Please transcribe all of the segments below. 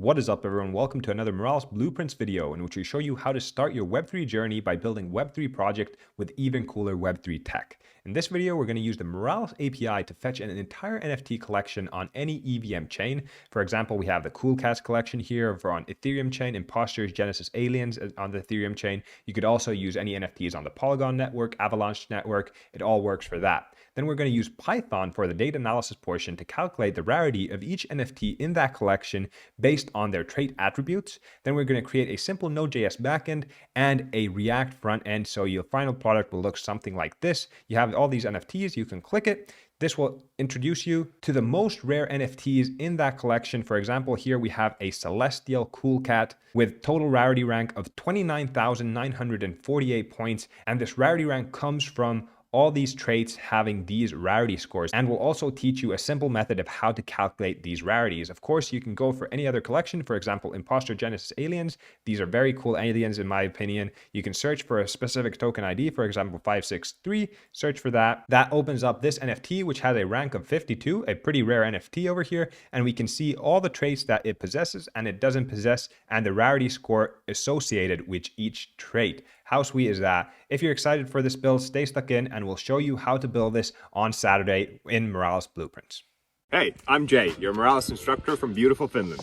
What is up, everyone? Welcome to another Moralis Blueprints video in which we show you how to start your Web3 journey by building Web3 project with even cooler Web3 tech. In this video, we're going to use the Moralis API to fetch an entire NFT collection on any EVM chain. For example, we have the Cool Cats collection here for on Ethereum chain, Imposters, Genesis Aliens on the Ethereum chain. You could also use any NFTs on the Polygon network, Avalanche network. It all works for that. Then we're going to use Python for the data analysis portion to calculate the rarity of each NFT in that collection based on their trait attributes. Then we're going to create a simple Node.js backend and a React front end. So your final product will look something like this. You have all these NFTs, you can click it. This will introduce you to the most rare NFTs in that collection. For example, here we have a Celestial Cool Cat with total rarity rank of 29,948 points. And this rarity rank comes from all these traits having these rarity scores, and we'll also teach you a simple method of how to calculate these rarities. Of course, you can go for any other collection, for example, Imposter, Genesis Aliens. These are very cool aliens in my opinion. You can search for a specific token ID, for example, 563, search for that. That opens up this NFT, which has a rank of 52, a pretty rare NFT over here, and we can see all the traits that it possesses and it doesn't possess, and the rarity score associated with each trait. How sweet is that? If you're excited for this build, stay stuck in and we'll show you how to build this on Saturday in Moralis Blueprints. Hey, I'm Jay, your Moralis instructor from beautiful Finland.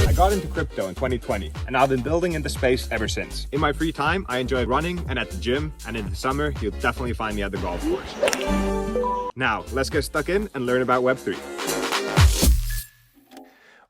I got into crypto in 2020 and I've been building in the space ever since. In my free time, I enjoy running and at the gym, and in the summer, you'll definitely find me at the golf course. Now, let's get stuck in and learn about Web3.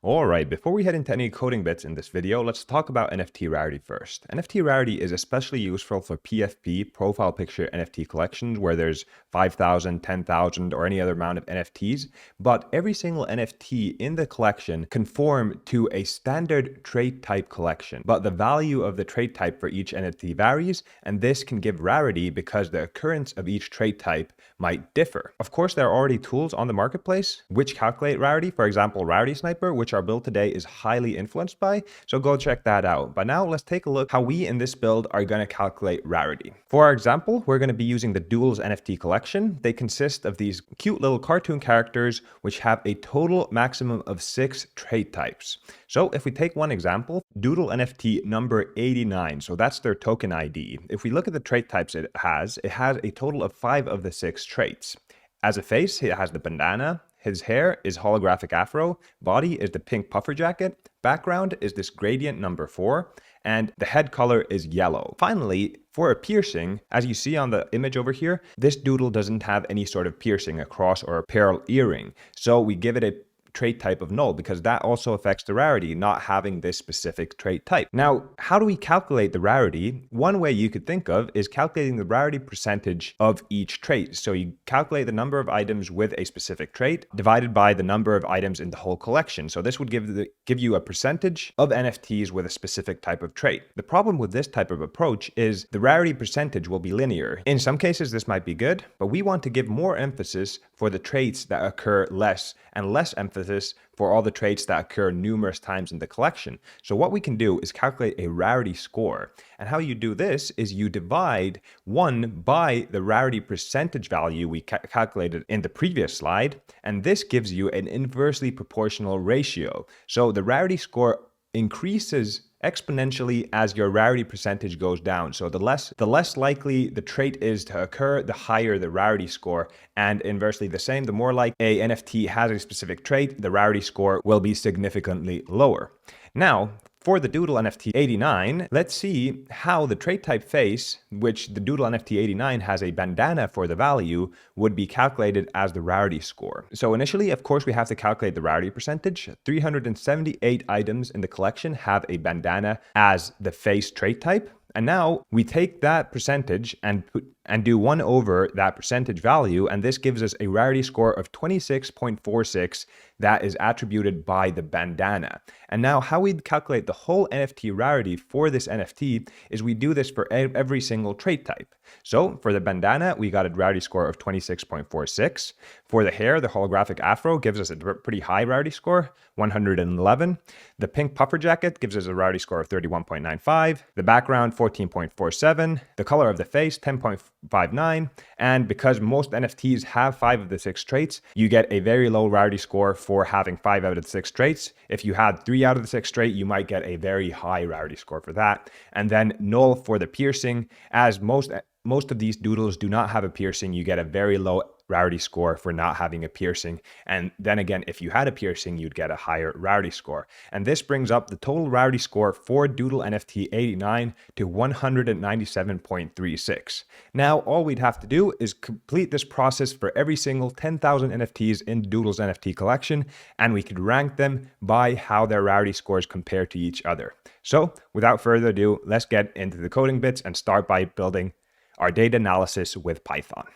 All right, before we head into any coding bits in this video, let's talk about NFT rarity first. NFT rarity is especially useful for PFP, profile picture NFT collections, where there's 5,000, 10,000, or any other amount of NFTs. But every single NFT in the collection conform to a standard trait type collection. But the value of the trait type for each NFT varies, and this can give rarity because the occurrence of each trait type might differ. Of course, there are already tools on the marketplace which calculate rarity. For example, Rarity Sniper, which our build today is highly influenced by, so go check that out. But now let's take a look how we in this build are going to calculate rarity. For our example, we're going to be using the Doodles NFT collection. They consist of these cute little cartoon characters which have a total maximum of 6 trait types. So if we take one example, Doodle NFT number 89, so that's their token ID. If we look at the trait types it has a total of 5 of the 6 traits. As a face, it has the bandana. His hair is holographic afro, body is the pink puffer jacket, background is this gradient number 4, and the head color is yellow. Finally, for a piercing, as you see on the image over here, this doodle doesn't have any sort of piercing, a cross or a pearl earring. So we give it a trait type of null because that also affects the rarity, not having this specific trait type. Now, how do we calculate the rarity? One way you could think of is calculating the rarity percentage of each trait. So you calculate the number of items with a specific trait divided by the number of items in the whole collection. So this would give you a percentage of NFTs with a specific type of trait. The problem with this type of approach is the rarity percentage will be linear. In some cases, this might be good, but we want to give more emphasis for the traits that occur less and less emphasis for all the traits that occur numerous times in the collection. So what we can do is calculate a rarity score. And how you do this is you divide 1 by the rarity percentage value we calculated in the previous slide. And this gives you an inversely proportional ratio. So the rarity score increases exponentially as your rarity percentage goes down. So the less likely the trait is to occur, the higher the rarity score, and inversely the same. The more like a NFT has a specific trait, the rarity score will be significantly lower. Now, for the Doodle NFT 89, let's see how the trait type face, which the Doodle NFT 89 has a bandana for the value, would be calculated as the rarity score. So initially, of course, we have to calculate the rarity percentage. 378 items in the collection have a bandana as the face trait type. And now we take that percentage and do 1 over that percentage value, and this gives us a rarity score of 26.46 that is attributed by the bandana. And now how we calculate the whole NFT rarity for this NFT is we do this for every single trait type. So for the bandana, we got a rarity score of 26.46. For the hair, the holographic afro gives us a pretty high rarity score, 111. The pink puffer jacket gives us a rarity score of 31.95. The background, 14.47. The color of the face, 10.4. 0.59. And because most NFTs have 5 of the 6 traits, you get a very low rarity score for having 5 out of the 6 traits. If you had 3 out of the 6 trait, you might get a very high rarity score for that. And then null for the piercing. As most of these doodles do not have a piercing, you get a very low rarity score for not having a piercing. And then again, if you had a piercing, you'd get a higher rarity score. And this brings up the total rarity score for Doodle NFT 89 to 197.36. Now, all we'd have to do is complete this process for every single 10,000 NFTs in Doodle's NFT collection, and we could rank them by how their rarity scores compare to each other. So without further ado, let's get into the coding bits and start by building our data analysis with Python.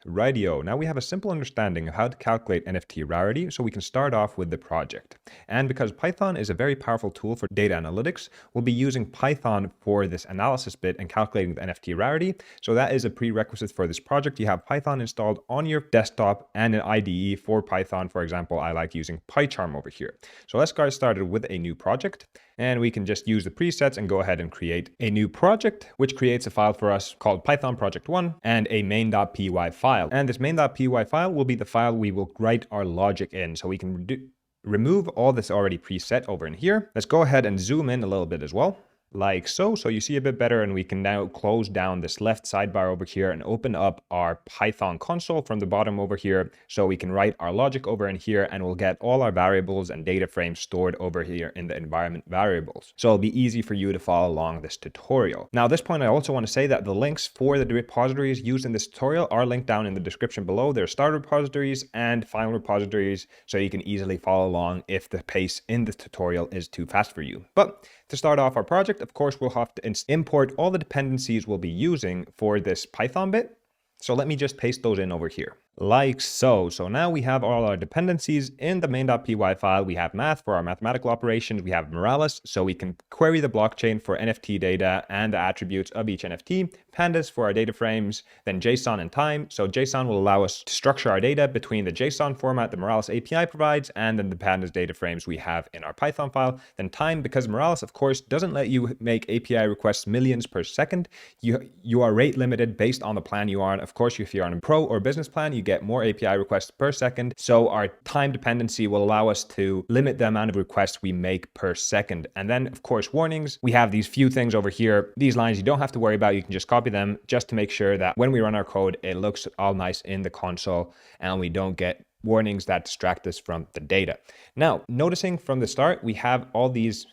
Rightio, now we have a simple understanding of how to calculate NFT rarity, so we can start off with the project. And because Python is a very powerful tool for data analytics, we'll be using Python for this analysis bit and calculating the NFT rarity. So that is a prerequisite for this project. You have Python installed on your desktop and an IDE for Python. For example, I like using PyCharm over here. So let's get started with a new project. And we can just use the presets and go ahead and create a new project, which creates a file for us called Python project1 and a main.py file. And this main.py file will be the file we will write our logic in. So we can remove all this already preset over in here. Let's go ahead and zoom in a little bit as well. Like so you see a bit better, and we can now close down this left sidebar over here and open up our Python console from the bottom over here, so we can write our logic over in here, and we'll get all our variables and data frames stored over here in the environment variables. So it'll be easy for you to follow along this tutorial. Now at this point, I also want to say that the links for the repositories used in this tutorial are linked down in the description below. They're start repositories and final repositories, so you can easily follow along if the pace in this tutorial is too fast for you. But to start off our project, of course, we'll have to import all the dependencies we'll be using for this Python bit. So let me just paste those in over here. Like so. So now we have all our dependencies in the main.py file. We have math for our mathematical operations. We have Moralis, so we can query the blockchain for NFT data and the attributes of each NFT. Pandas for our data frames. Then JSON and time. So JSON will allow us to structure our data between the JSON format the Moralis API provides and then the pandas data frames we have in our Python file. Then time, because Moralis, of course, doesn't let you make API requests millions per second. You are rate limited based on the plan you are on. Of course, if you're on a pro or business plan, you get more API requests per second. So our time dependency will allow us to limit the amount of requests we make per second. And then, of course, warnings. We have these few things over here. These lines you don't have to worry about. You can just copy them just to make sure that when we run our code, it looks all nice in the console and we don't get warnings that distract us from the data. Now, noticing from the start, we have all these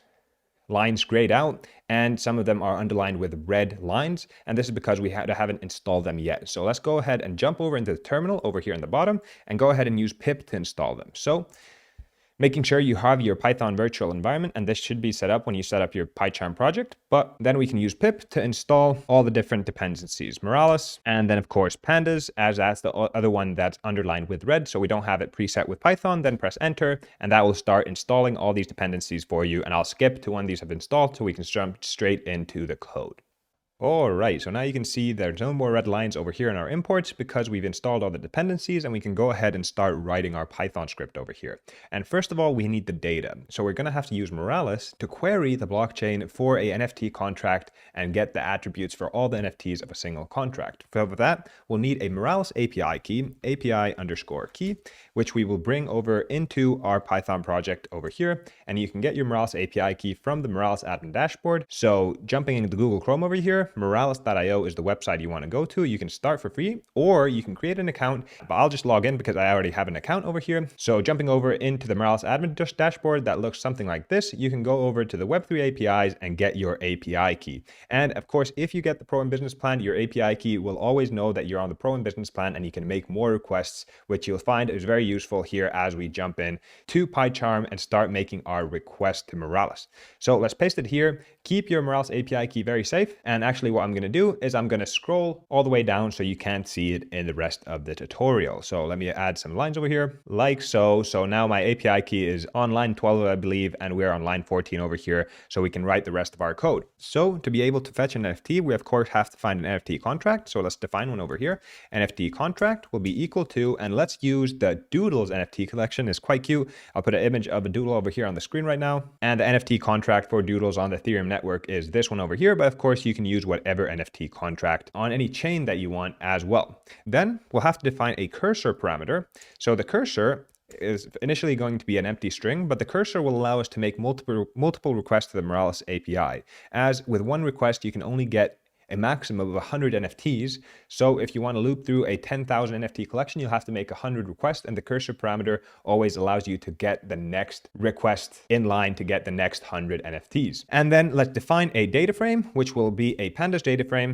lines grayed out, and some of them are underlined with red lines, and this is because we haven't installed them yet. So let's go ahead and jump over into the terminal over here in the bottom and go ahead and use pip to install them. So making sure you have your Python virtual environment, and this should be set up when you set up your PyCharm project. But then we can use pip to install all the different dependencies, Moralis, and then of course pandas, as that's the other one that's underlined with red, so we don't have it preset with Python. Then press enter, and that will start installing all these dependencies for you. And I'll skip to when these have installed so we can jump straight into the code. All right, so now you can see there's no more red lines over here in our imports because we've installed all the dependencies, and we can go ahead and start writing our Python script over here. And first of all, we need the data. So we're going to have to use Moralis to query the blockchain for a NFT contract and get the attributes for all the NFTs of a single contract. For that, we'll need a Moralis API key, API_key, which we will bring over into our Python project over here. And you can get your Moralis API key from the Moralis admin dashboard. So jumping into Google Chrome over here, Moralis.io is the website you want to go to. You can start for free, or you can create an account, but I'll just log in because I already have an account over here. So jumping over into the Moralis admin dashboard that looks something like this, you can go over to the Web3 APIs and get your API key. And of course, if you get the Pro and Business plan, your API key will always know that you're on the Pro and Business plan, and you can make more requests, which you'll find is very useful here as we jump in to PyCharm and start making our request to Moralis. So let's paste it here. Keep your Moralis API key very safe, and actually what I'm going to do is I'm going to scroll all the way down so you can't see it in the rest of the tutorial. So let me add some lines over here like so. So now my API key is on line 12, I believe, and we're on line 14 over here, so we can write the rest of our code. So to be able to fetch an NFT, we of course have to find an NFT contract. So let's define one over here. NFT contract will be equal to, and let's use the Doodles NFT collection. It's quite cute. I'll put an image of a doodle over here on the screen right now. And the NFT contract for Doodles on the Ethereum network is this one over here, but of course you can use whatever NFT contract on any chain that you want as well. Then we'll have to define a cursor parameter. So the cursor is initially going to be an empty string, but the cursor will allow us to make multiple requests to the Moralis API. As with one request, you can only get a maximum of 100 NFTs. So if you want to loop through a 10,000 NFT collection, you'll have to make 100 requests, and the cursor parameter always allows you to get the next request in line to get the next 100 NFTs. And then let's define a data frame, which will be a pandas data frame.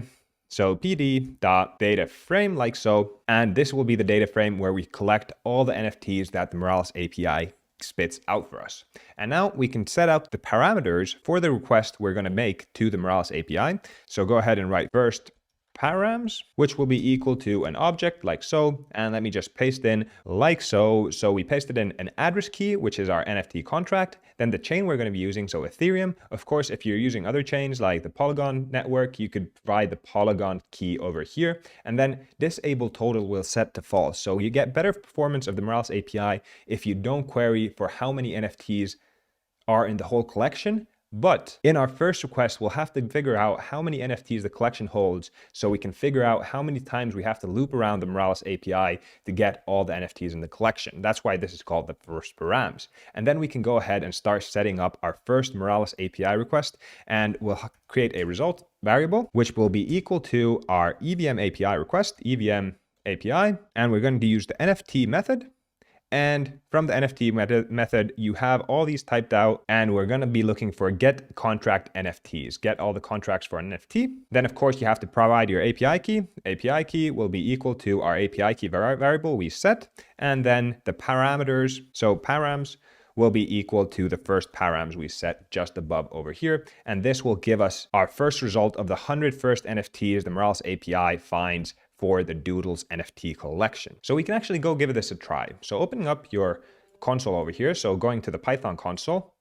So pd.dataframe like so, and this will be the data frame where we collect all the NFTs that the Moralis API spits out for us. And now we can set up the parameters for the request we're going to make to the Moralis API. So go ahead and write first params, which will be equal to an object like so. And let me just paste in like so. So we pasted in an address key, which is our NFT contract. Then the chain we're going to be using, so Ethereum. Of course, if you're using other chains like the Polygon network, you could provide the Polygon key over here. And then disable total will set to false. So you get better performance of the Moralis API if you don't query for how many NFTs are in the whole collection. But in our first request, we'll have to figure out how many NFTs the collection holds so we can figure out how many times we have to loop around the Moralis API to get all the NFTs in the collection. That's why this is called the first params. And then we can go ahead and start setting up our first Moralis API request, and we'll create a result variable, which will be equal to our EVM API request, EVM API, and we're going to use the NFT method. And from the NFT method, you have all these typed out, and we're going to be looking for get contract NFTs, get all the contracts for an NFT. Then, of course, you have to provide your API key. API key will be equal to our API key variable we set, and then the parameters. So params will be equal to the first params we set just above over here. And this will give us our first result of the 100 first NFTs the Moralis API finds for the Doodles NFT collection. So we can actually go give this a try. So opening up your console over here, so going to the Python console,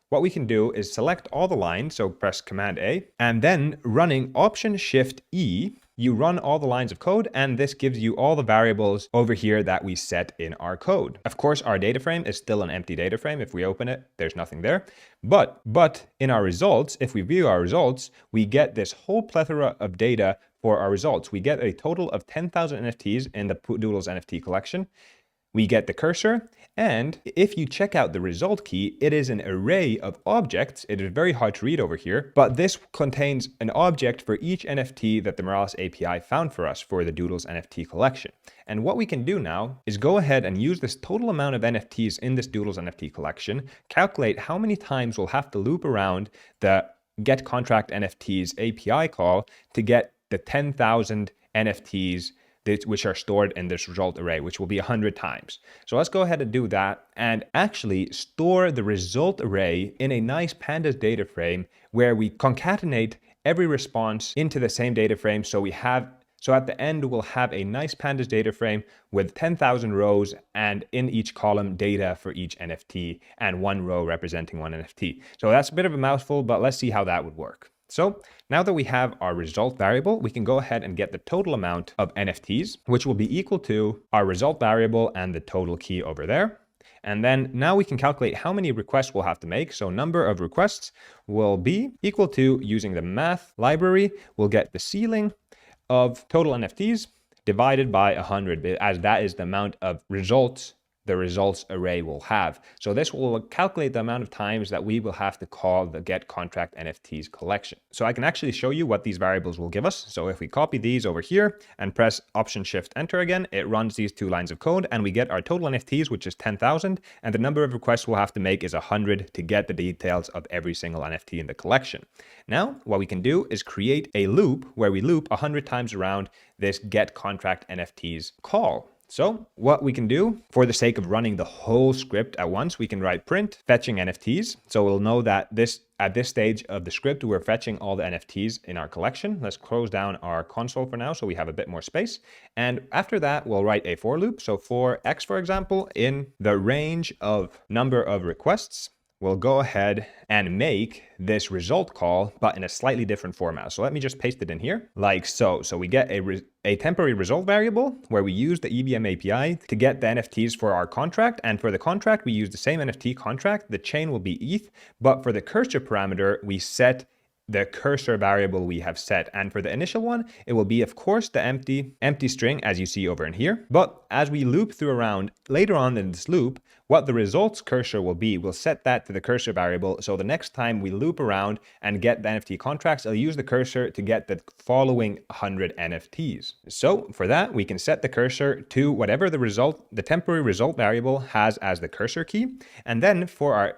what we can do is select all the lines, so press Command A, and then running Option Shift E, you run all the lines of code, and this gives you all the variables over here that we set in our code. Of course, our data frame is still an empty data frame. If we open it, there's nothing there. But in our results, if we view our results, we get this whole plethora of data for our results. We get a total of 10,000 NFTs in the Doodles NFT collection. We get the cursor, and if you check out the result key, it is an array of objects. It is very hard to read over here, but this contains an object for each NFT that the Moralis API found for us for the Doodles NFT collection. And what we can do now is go ahead and use this total amount of NFTs in this Doodles NFT collection, calculate how many times we'll have to loop around the get contract NFTs API call to get the 10,000 NFTs which are stored in this result array, which will be 100 times. So let's go ahead and do that and actually store the result array in a nice pandas data frame where we concatenate every response into the same data frame. So at the end, we'll have a nice pandas data frame with 10,000 rows, and in each column data for each NFT and one row representing one NFT. So that's a bit of a mouthful, but let's see how that would work. So now that we have our result variable, we can go ahead and get the total amount of NFTs, which will be equal to our result variable and the total key over there. And then now we can calculate how many requests we'll have to make. So number of requests will be equal to, using the math library, we'll get the ceiling of total NFTs divided by 100, as that is the amount of results the results array will have. So this will calculate the amount of times that we will have to call the get contract NFTs collection. So I can actually show you what these variables will give us. So if we copy these over here and press Option Shift Enter again, it runs these two lines of code and we get our total NFTs, which is 10,000. And the number of requests we'll have to make is 100 to get the details of every single NFT in the collection. Now, what we can do is create a loop where we loop 100 times around this get contract NFTs call. So what we can do, for the sake of running the whole script at once, we can write print fetching NFTs. So we'll know that at this stage of the script, we're fetching all the NFTs in our collection. Let's close down our console for now so we have a bit more space. And after that, we'll write a for loop. So for X, for example, in the range of number of requests, we'll go ahead and make this result call, but in a slightly different format. So let me just paste it in here like so. So we get a temporary result variable where we use the EVM API to get the NFTs for our contract. And for the contract, we use the same NFT contract. The chain will be ETH, but for the cursor parameter, we set the cursor variable we have set. And for the initial one, it will be, of course, the empty string as you see over in here. But as we loop through around later on in this loop, what the results cursor will be, we'll set that to the cursor variable. So the next time we loop around and get the NFT contracts, I'll use the cursor to get the following 100 NFTs. So for that, we can set the cursor to whatever the temporary result variable has as the cursor key. And then for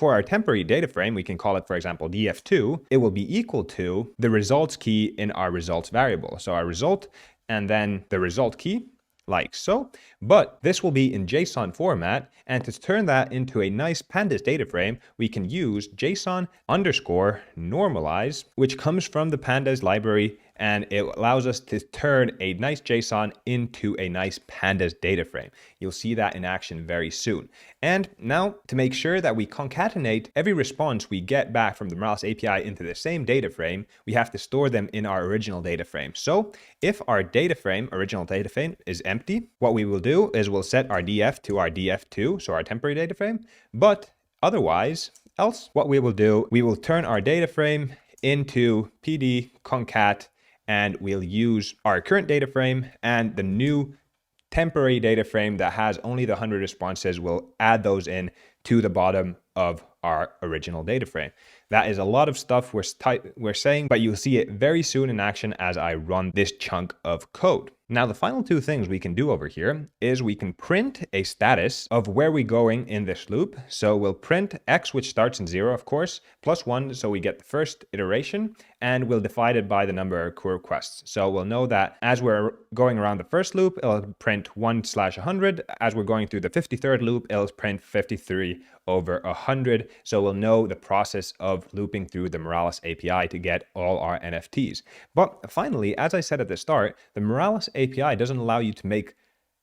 our temporary data frame, we can call it, for example, df2. It will be equal to the results key in our results variable. So our result and then the result key, like so, but this will be in JSON format. And to turn that into a nice pandas data frame, we can use JSON underscore normalize, which comes from the pandas library, and it allows us to turn a nice JSON into a nice pandas data frame. You'll see that in action very soon. And now to make sure that we concatenate every response we get back from the Moralis API into the same data frame, we have to store them in our original data frame. So if our original data frame is empty, what we will do is we'll set our df to our df2, so our temporary data frame. But else what we will do, we will turn our data frame into pd concat, and we'll use our current data frame and the new temporary data frame that has only the 100 responses. We'll add those in to the bottom of our original data frame. That is a lot of stuff we're saying, but you'll see it very soon in action as I run this chunk of code. Now, the final two things we can do over here is we can print a status of where we're going in this loop. So we'll print x, which starts in 0, of course, +1, so we get the first iteration, and we'll divide it by the number of requests. So we'll know that as we're going around the first loop, it'll print 1/100. As we're going through the 53rd loop, it'll print 53 over 100. So we'll know the process of looping through the Moralis API to get all our NFTs. But finally, as I said at the start, the Moralis API doesn't allow you to make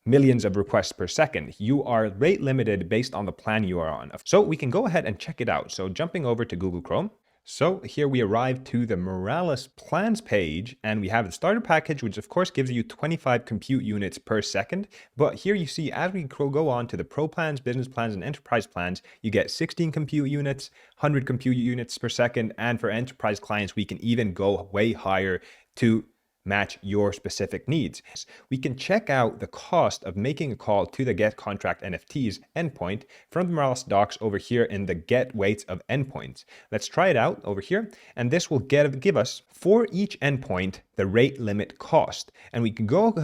millions of requests per second. You are rate limited based on the plan you are on. So we can go ahead and check it out. So jumping over to Google Chrome. So here we arrive to the Moralis plans page, and we have the starter package, which of course gives you 25 compute units per second. But here you see, as we go on to the pro plans, business plans, and enterprise plans, you get 16 compute units, 100 compute units per second. And for enterprise clients, we can even go way higher to match your specific needs. We can check out the cost of making a call to the get contract NFTs endpoint from the Moralis docs over here in the get weights of endpoints. Let's try it out over here. And this will give us for each endpoint the rate limit cost. And we can go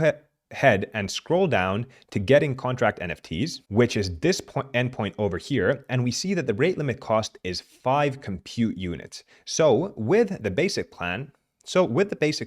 ahead and scroll down to getting contract NFTs, which is this endpoint over here. And we see that the rate limit cost is 5 compute units. So with the basic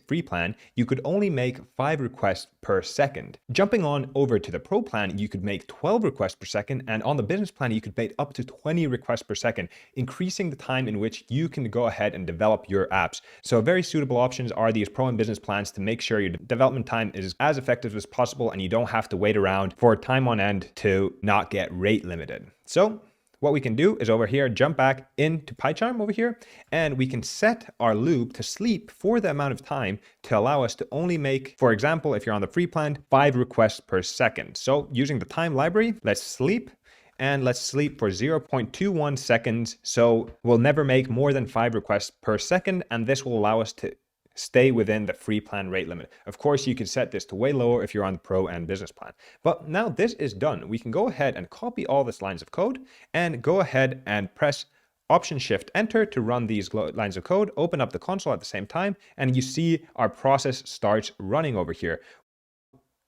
free plan, you could only make 5 requests per second. Jumping on over to the pro plan, you could make 12 requests per second. And on the business plan, you could make up to 20 requests per second, increasing the time in which you can go ahead and develop your apps. So very suitable options are these pro and business plans to make sure your development time is as effective as possible and you don't have to wait around for time on end to not get rate limited. So what we can do is over here, jump back into PyCharm over here, and we can set our loop to sleep for the amount of time to allow us to only make, for example, if you're on the free plan, 5 requests per second. So using the time library, let's sleep. And let's sleep for 0.21 seconds. So we'll never make more than 5 requests per second. And this will allow us to stay within the free plan rate limit. Of course, you can set this to way lower if you're on the pro and business plan. But now this is done. We can go ahead and copy all these lines of code and go ahead and press Option-Shift-Enter to run these lines of code, open up the console at the same time, and you see our process starts running over here.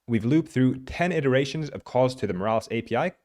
We've looped through 10 iterations of calls to the Moralis API,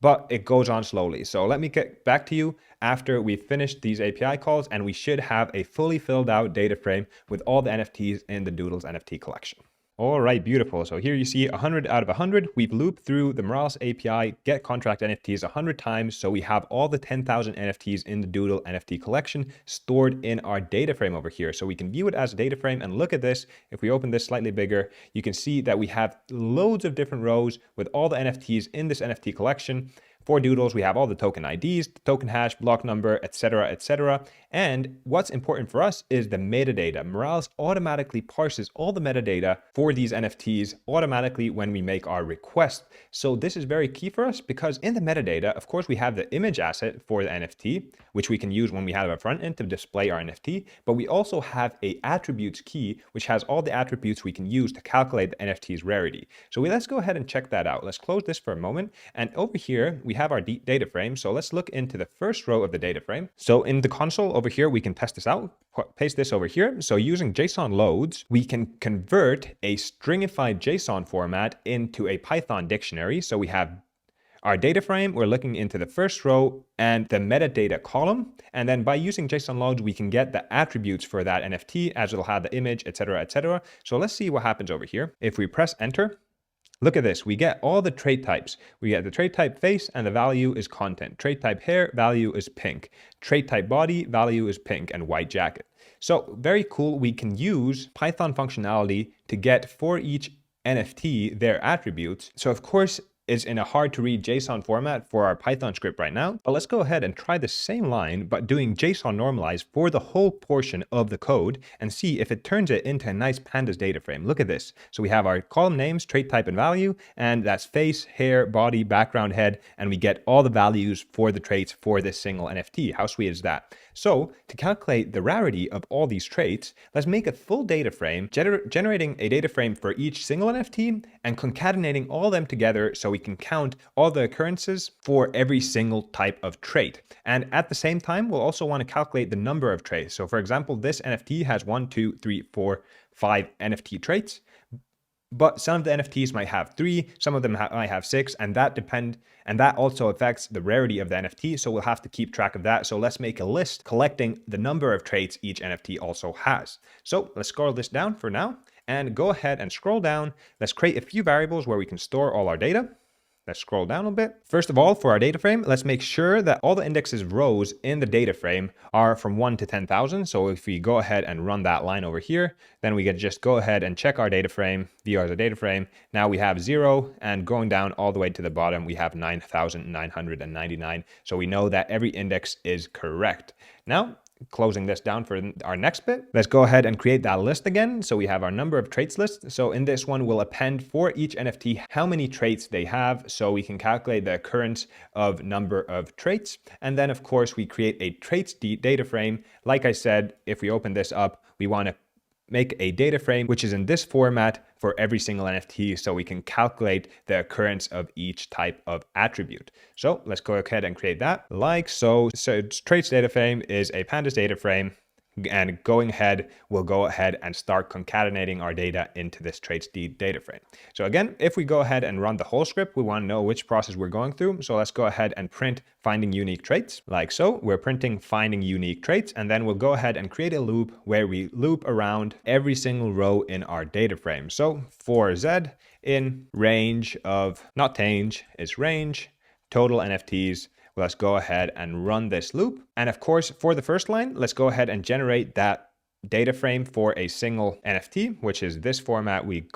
but it goes on slowly. So let me get back to you after we've finished these API calls, and we should have a fully filled out data frame with all the NFTs in the Doodles NFT collection. All right, beautiful. So here you see 100 out of 100. We've looped through the Moralis API get contract NFTs 100 times. So we have all the 10,000 NFTs in the Doodle NFT collection stored in our data frame over here. So we can view it as a data frame and look at this. If we open this slightly bigger, you can see that we have loads of different rows with all the NFTs in this NFT collection. For doodles, we have all the token IDs, the token hash, block number, etc., etc. And what's important for us is the metadata. Moralis automatically parses all the metadata for these NFTs automatically when we make our request. So this is very key for us because in the metadata, of course, we have the image asset for the NFT, which we can use when we have a front end to display our NFT, but we also have a attributes key, which has all the attributes we can use to calculate the NFT's rarity. So let's go ahead and check that out. Let's close this for a moment. And over here, we have our data frame. So let's look into the first row of the data frame. So in the console over here, we can test this out, paste this over here. So using JSON loads, we can convert a stringified JSON format into a Python dictionary. So we have our data frame, we're looking into the first row and the metadata column. And then by using JSON loads, we can get the attributes for that NFT as it'll have the image, etc., etc. So let's see what happens over here. If we press enter, look at this. We get all the trait types. We get the trait type face and the value is content. Trait type hair, value is pink. Trait type body, value is pink and white jacket. So very cool. We can use Python functionality to get for each NFT their attributes. So of course, is in a hard to read JSON format for our Python script right now. But let's go ahead and try the same line, but doing JSON normalized for the whole portion of the code and see if it turns it into a nice pandas data frame. Look at this. So we have our column names, trait type and value, and that's face, hair, body, background, head, and we get all the values for the traits for this single NFT. How sweet is that? So to calculate the rarity of all these traits, let's make a full data frame, generating a data frame for each single NFT and concatenating all of them together so we can count all the occurrences for every single type of trait. And at the same time, we'll also want to calculate the number of traits. So for example, this NFT has 1, 2, 3, 4, 5 NFT traits. But some of the NFTs might have 3, some of them might have 6, and that also affects the rarity of the NFT. So we'll have to keep track of that. So let's make a list collecting the number of traits each NFT also has. So let's scroll this down for now and go ahead and scroll down. Let's create a few variables where we can store all our data. Let's scroll down a bit. First of all, for our data frame, let's make sure that all the indexes rows in the data frame are from 1 to 10,000. So if we go ahead and run that line over here, then we can just go ahead and check our data frame, view as a data frame. Now we have 0, and going down all the way to the bottom, we have 9,999. So we know that every index is correct. Now, closing this down for our next bit, let's go ahead and create that list again. So we have our number of traits list. So in this one, we'll append for each NFT how many traits they have, so we can calculate the occurrence of number of traits. And then of course we create a traits data frame. Like I said, if we open this up, we want to make a data frame which is in this format for every single NFT, so we can calculate the occurrence of each type of attribute. So let's go ahead and create that like so. So traits data frame is a pandas data frame, and we'll go ahead and start concatenating our data into this traits data frame. So again, if we go ahead and run the whole script, we want to know which process we're going through. So let's go ahead and print finding unique traits like so. We're printing finding unique traits, and then we'll go ahead and create a loop where we loop around every single row in our data frame. So for Z in range of, not change, is range, total NFTs. Let's go ahead and run this loop. And of course, for the first line, let's go ahead and generate that data frame for a single NFT, which is this format we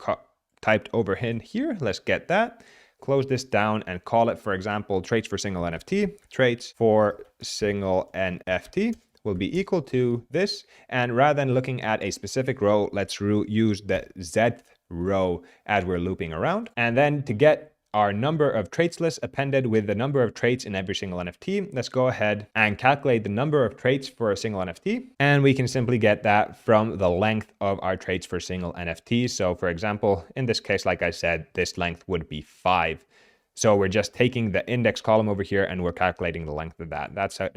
typed over in here. Let's get that. Close this down and call it, for example, traits for single NFT. Traits for single NFT will be equal to this. And rather than looking at a specific row, let's use the Zth row as we're looping around. And then to get our number of traits list appended with the number of traits in every single NFT, let's go ahead and calculate the number of traits for a single NFT. And we can simply get that from the length of our traits for single NFT. So for example, in this case, like I said, this length would be 5. So we're just taking the index column over here and we're calculating the length of that. That's what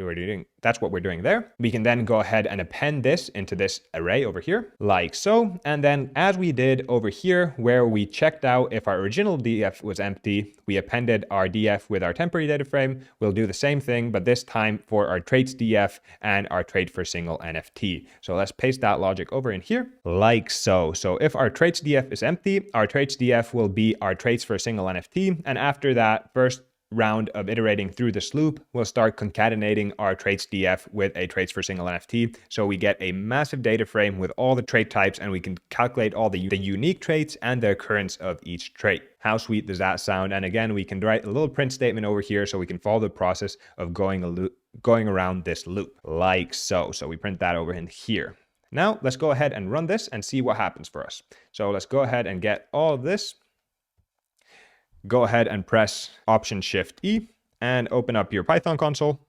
we're doing there. We can then go ahead and append this into this array over here, like so. And then as we did over here, where we checked out if our original DF was empty, we appended our DF with our temporary data frame. We'll do the same thing, but this time for our traits DF and our trait for single NFT. So let's paste that logic over in here, like so. So if our traits DF is empty, our traits DF will be our traits for a single NFT. And after that, first round of iterating through this loop, we'll start concatenating our traits DF with a traits for single NFT. So we get a massive data frame with all the trait types, and we can calculate all the unique traits and the occurrence of each trait. How sweet does that sound? And again, we can write a little print statement over here so we can follow the process of going around this loop like so. So we print that over in here. Now let's go ahead and run this and see what happens for us. So let's go ahead and get all of this. Go ahead and press Option Shift E and open up your Python console.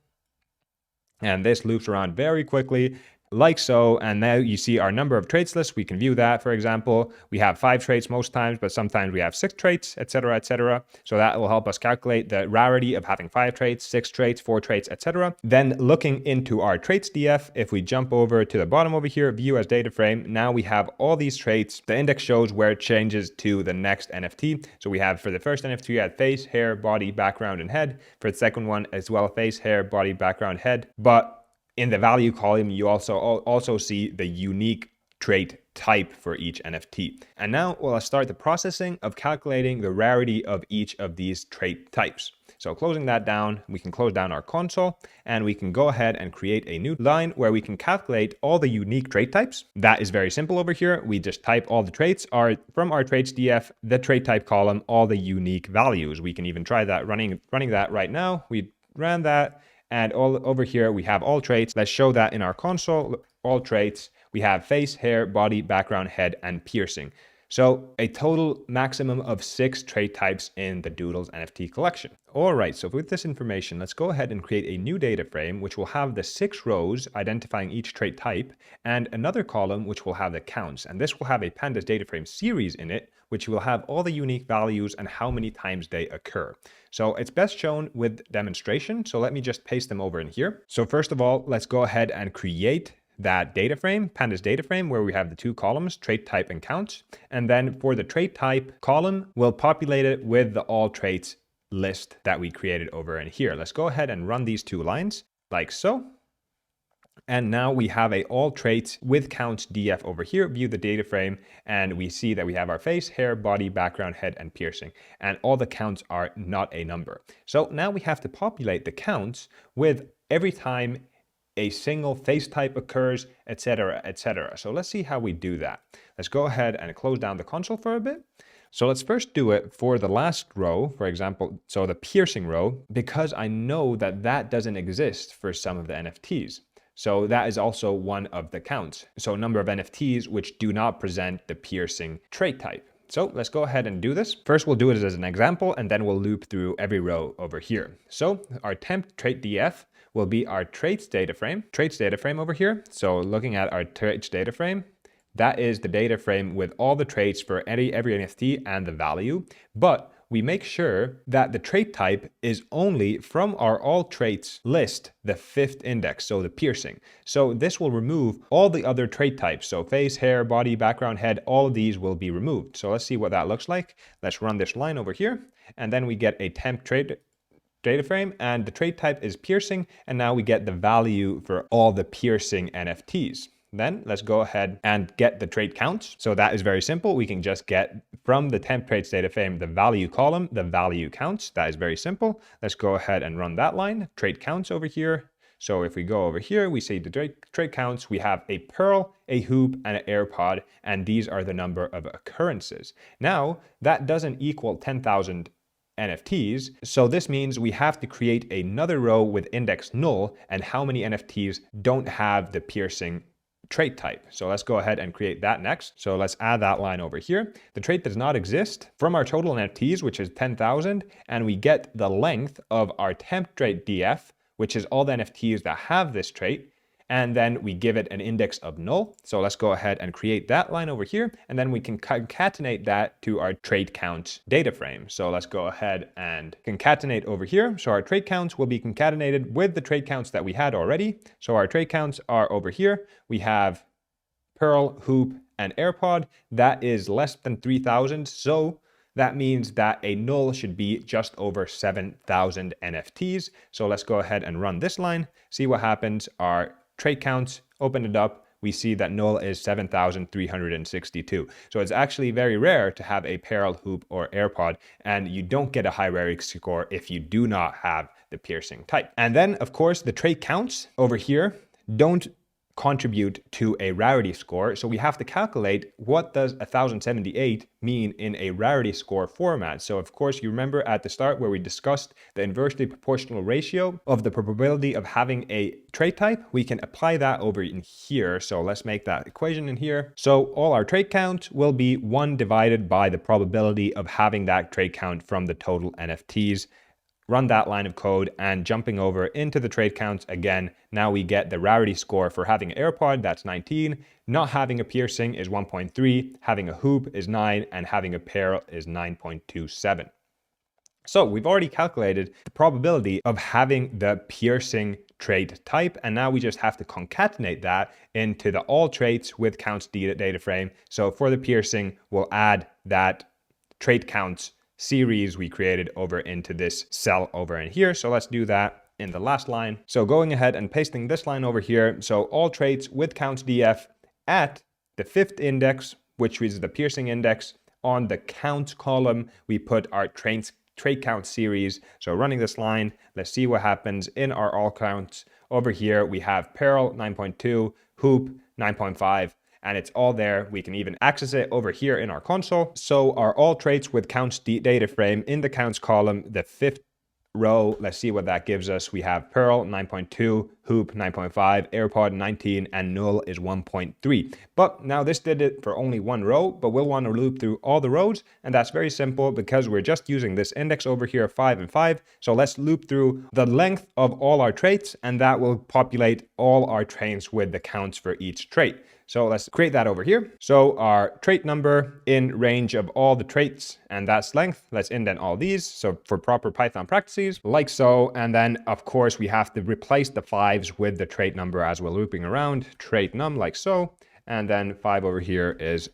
And this loops around very quickly like so. And now you see our number of traits list. We can view that. For example, we have 5 traits most times, but sometimes we have 6 traits, etc., etc. So that will help us calculate the rarity of having 5 traits, 6 traits, 4 traits, etc. Then looking into our traits DF, if we jump over to the bottom over here, view as data frame, now we have all these traits. The index shows where it changes to the next NFT. So we have for the first NFT, we had face, hair, body, background, and head. For the second one as well, face, hair, body, background, head. But in the value column, you also see the unique trait type for each NFT. And now we'll start the processing of calculating the rarity of each of these trait types. So closing that down, we can close down our console and we can go ahead and create a new line where we can calculate all the unique trait types. That is very simple over here. We just type all the traits from our traits DF, the trait type column, all the unique values. We can even try that running that right now. We ran that. And all over here, we have all traits. Let's show that in our console, all traits. We have face, hair, body, background, head, and piercing. So a total maximum of 6 trait types in the Doodles NFT collection. All right, so with this information, let's go ahead and create a new data frame, which will have the 6 rows identifying each trait type, and another column, which will have the counts. And this will have a pandas data frame series in it, which will have all the unique values and how many times they occur. So it's best shown with demonstration. So let me just paste them over in here. So first of all, let's go ahead and create that data frame, pandas data frame, where we have the 2 columns, trait type and counts. And then for the trait type column, we'll populate it with the all traits list that we created over in here. Let's go ahead and run these 2 lines like so. And now we have a all traits with counts DF over here, view the data frame, and we see that we have our face, hair, body, background, head, and piercing. And all the counts are not a number. So now we have to populate the counts with every time a single face type occurs, etc., etc. So let's see how we do that. Let's go ahead and close down the console for a bit. So let's first do it for the last row, for example, so the piercing row, because I know that that doesn't exist for some of the NFTs. So that is also one of the counts. So number of NFTs which do not present the piercing trait type. So let's go ahead and do this. First, we'll do it as an example, and then we'll loop through every row over here. So our temp trait DF will be our traits data frame over here. So looking at our traits data frame, that is the data frame with all the traits for every NFT and the value. But we make sure that the trait type is only from our all traits list, the 5th index, so the piercing. So this will remove all the other trait types. So face, hair, body, background, head, all of these will be removed. So let's see what that looks like. Let's run this line over here, and then we get a temp trait data frame, and the trait type is piercing, and now we get the value for all the piercing NFTs. Then let's go ahead and get the trait counts. So that is very simple. We can just get from the temp traits data frame, the value column, the value counts. That is very simple. Let's go ahead and run that line, trait counts over here. So if we go over here, we see the trait counts. We have a pearl, a hoop, and an AirPod, and these are the number of occurrences. Now, that doesn't equal 10,000 NFTs. So this means we have to create another row with index null and how many NFTs don't have the piercing trait type. So let's go ahead and create that next. So let's add that line over here. The trait does not exist from our total NFTs, which is 10,000, and we get the length of our temp trait DF, which is all the NFTs that have this trait, and then we give it an index of null. So let's go ahead and create that line over here, and then we can concatenate that to our trait counts data frame. So let's go ahead and concatenate over here. So our trait counts will be concatenated with the trait counts that we had already. So our trait counts are over here. We have pearl, hoop, and AirPod. That is less than 3,000. So that means that a null should be just over 7,000 NFTs. So let's go ahead and run this line, see what happens. Our trait counts, open it up, we see that null is 7,362. So it's actually very rare to have a Perl, Hoop, or AirPod, and you don't get a high rarity score if you do not have the piercing type. And then, of course, the trait counts over here don't contribute to a rarity score. So we have to calculate what does 1078 mean in a rarity score format. So of course, you remember at the start where we discussed the inversely proportional ratio of the probability of having a trait type, we can apply that over in here. So let's make that equation in here. So all our trait count will be 1 divided by the probability of having that trait count from the total NFTs. Run that line of code, and jumping over into the trait counts again, now we get the rarity score for having an AirPod, that's 19, not having a piercing is 1.3, having a hoop is 9, and having a Perl is 9.27. So we've already calculated the probability of having the piercing trait type, and now we just have to concatenate that into the all traits with counts data frame. So for the piercing, we'll add that trait counts series we created over into this cell over in here. So let's do that in the last line. So going ahead and pasting this line over here. So all traits with counts df at the 5th index, which is the piercing index. On the counts column, we put our trait count series. So running this line, let's see what happens in our all counts. Over here, we have Perl 9.2, Hoop 9.5, and it's all there. We can even access it over here in our console. So our all traits with counts data frame in the counts column, the 5th row, let's see what that gives us. We have Perl 9.2, Hoop 9.5, AirPod 19, and null is 1.3. But now this did it for only one row, but we'll want to loop through all the rows, and that's very simple because we're just using this index over here, 5 and 5. So let's loop through the length of all our traits, and that will populate all our traits with the counts for each trait. So let's create that over here. So our trait number in range of all the traits, and that's length. Let's indent all these. So for proper Python practices, like so. And then of course we have to replace the 5s with the trait number as we're looping around. Trait num like so. And then 5 over here is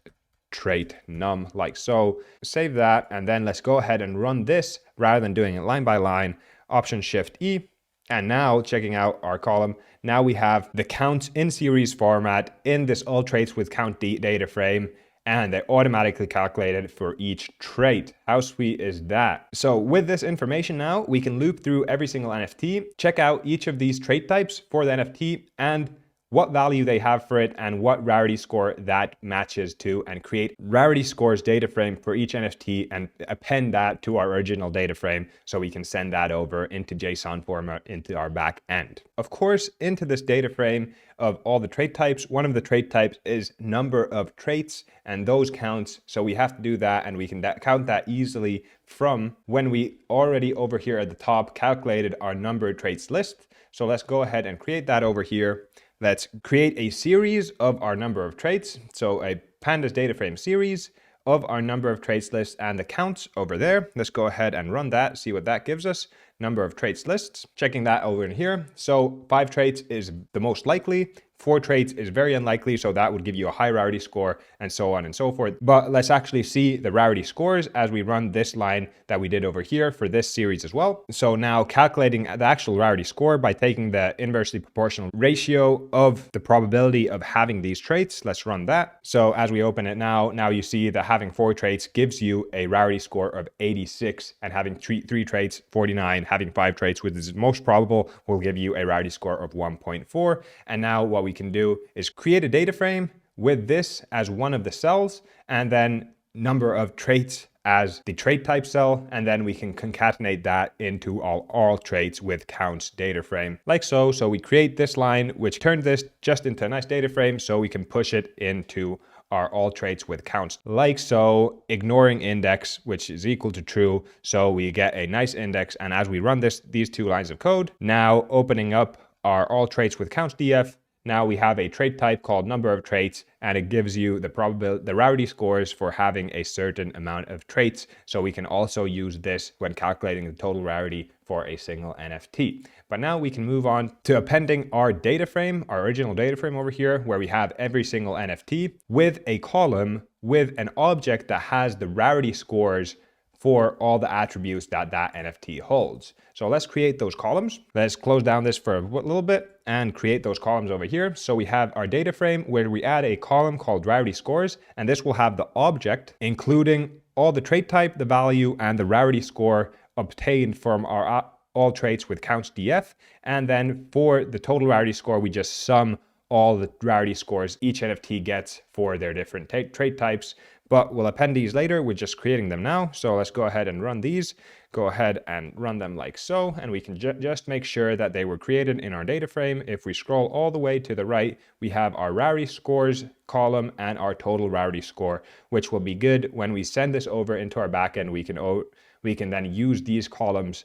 trait num like so. Save that. And then let's go ahead and run this rather than doing it line by line. Option Shift E. And now checking out our column, now we have the counts in series format in this all traits with count data frame, and they automatically calculated for each trait. How sweet is that? So with this information now, we can loop through every single NFT, check out each of these trait types for the NFT and what value they have for it and what rarity score that matches to, and create rarity scores data frame for each NFT and append that to our original data frame so we can send that over into JSON format into our back end. Of course, into this data frame of all the trait types, one of the trait types is number of traits, and those counts. So we have to do that, and we can count that easily from when we already over here at the top calculated our number of traits list. So let's go ahead and create that over here. Let's create a series of our number of traits. So a pandas data frame series of our number of traits list and the counts over there. Let's go ahead and run that, see what that gives us. Number of traits lists, checking that over in here. So 5 traits is the most likely. 4 traits is very unlikely, so that would give you a high rarity score, and so on and so forth. But let's actually see the rarity scores as we run this line that we did over here for this series as well. So now calculating the actual rarity score by taking the inversely proportional ratio of the probability of having these traits. Let's run that. So as we open it now you see that having 4 traits gives you a rarity score of 86, and having 3 traits, 49, having 5 traits, which is most probable, will give you a rarity score of 1.4. And now what we can do is create a data frame with this as one of the cells, and then number of traits as the trait type cell, and then we can concatenate that into all traits with counts data frame like so. So we create this line, which turned this just into a nice data frame, so we can push it into our all traits with counts like so, ignoring index, which is equal to true. So we get a nice index, and as we run these 2 lines of code, now opening up our all traits with counts df, now we have a trait type called number of traits, and it gives you the rarity scores for having a certain amount of traits. So we can also use this when calculating the total rarity for a single NFT. But now we can move on to appending our data frame, our original data frame over here, where we have every single NFT with a column with an object that has the rarity scores for all the attributes that that NFT holds. So let's create those columns. Let's close down this for a little bit and create those columns over here. So we have our data frame where we add a column called Rarity scores, and this will have the object, including all the trait type, the value, and the Rarity score obtained from our all traits with counts df. And then for the total Rarity score, we just sum all the Rarity scores each NFT gets for their different trait types. But we'll append these later. We're just creating them now. So let's go ahead and run these. Go ahead and run them like so. And we can just make sure that they were created in our data frame. If we scroll all the way to the right, we have our Rarity scores column and our total Rarity score, which will be good when we send this over into our backend. We can then use these columns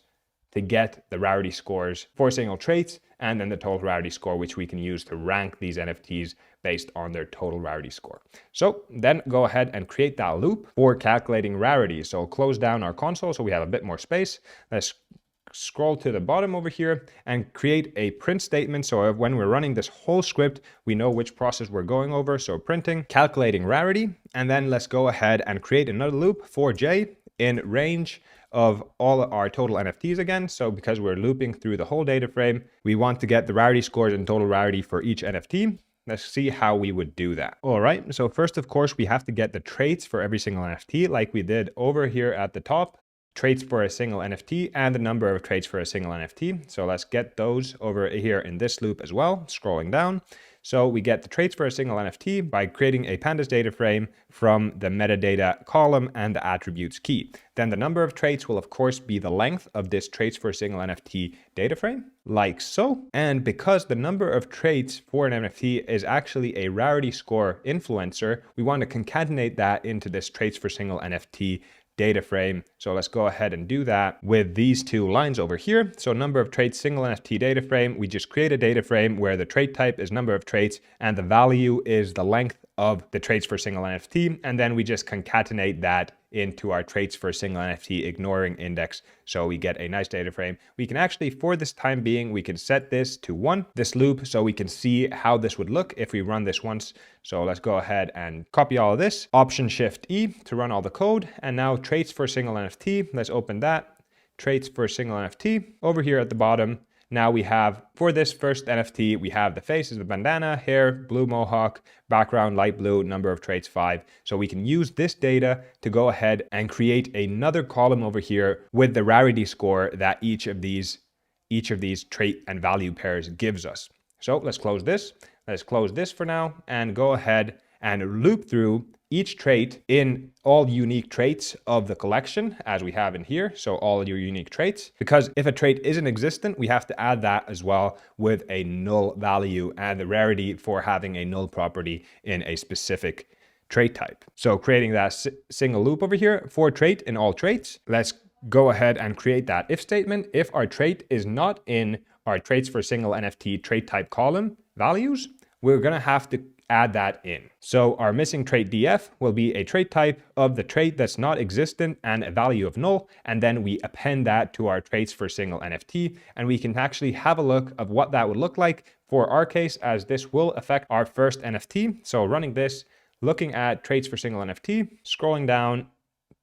to get the Rarity scores for single traits, and then the total Rarity score, which we can use to rank these NFTs based on their total Rarity score. So then go ahead and create that loop for calculating Rarity. So close down our console so we have a bit more space. Let's scroll to the bottom over here and create a print statement. So when we're running this whole script, we know which process we're going over. So printing, calculating Rarity, and then let's go ahead and create another loop for J in range of all our total NFTs again. So because we're looping through the whole data frame, we want to get the Rarity scores and total Rarity for each NFT. Let's see how we would do that. All right, so first, of course, we have to get the traits for every single NFT like we did over here at the top. Traits for a single NFT and the number of traits for a single NFT. So let's get those over here in this loop as well, scrolling down. So we get the traits for a single NFT by creating a pandas data frame from the metadata column and the attributes key. Then the number of traits will of course be the length of this traits for a single NFT data frame, like so. And because the number of traits for an NFT is actually a Rarity score influencer, we want to concatenate that into this traits for single NFT data frame. So let's go ahead and do that with these two lines over here. So number of traits, single NFT data frame. We just create a data frame where the trait type is number of traits and the value is the length of the traits for single NFT. And then we just concatenate that into our traits for single NFT, ignoring index. So we get a nice data frame. We can actually, for this time being, we can set this to 1, this loop, so we can see how this would look if we run this once. So let's go ahead and copy all of this, Option Shift E to run all the code. And now traits for single NFT, let's open that. Traits for single NFT over here at the bottom. Now we have, for this first NFT, we have the face is the bandana, hair, blue mohawk, background, light blue, number of traits 5. So we can use this data to go ahead and create another column over here with the Rarity score that each of these trait and value pairs gives us. So let's close this. Let's close this for now and go ahead and loop through each trait in all unique traits of the collection as we have in here. So all your unique traits, because if a trait isn't existent, we have to add that as well with a null value and the Rarity for having a null property in a specific trait type. So creating that single loop over here for trait in all traits, let's go ahead and create that if statement. If our trait is not in our traits for single NFT trait type column values, we're going to have to add that in. So our missing trait df will be a trait type of the trait that's not existent and a value of null. And then we append that to our traits for single NFT. And we can actually have a look of what that would look like for our case, as this will affect our first NFT. So running this, looking at traits for single NFT, scrolling down,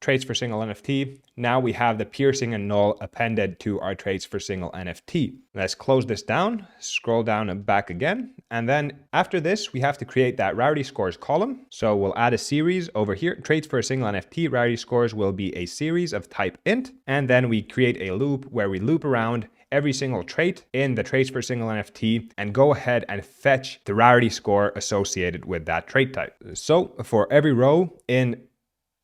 traits for single NFT. Now we have the piercing and null appended to our traits for single NFT. Let's close this down, scroll down and back again. And then after this, we have to create that Rarity scores column. So we'll add a series over here. Traits for a single NFT, Rarity scores will be a series of type int. And then we create a loop where we loop around every single trait in the traits for single NFT and go ahead and fetch the Rarity score associated with that trait type. So for every row in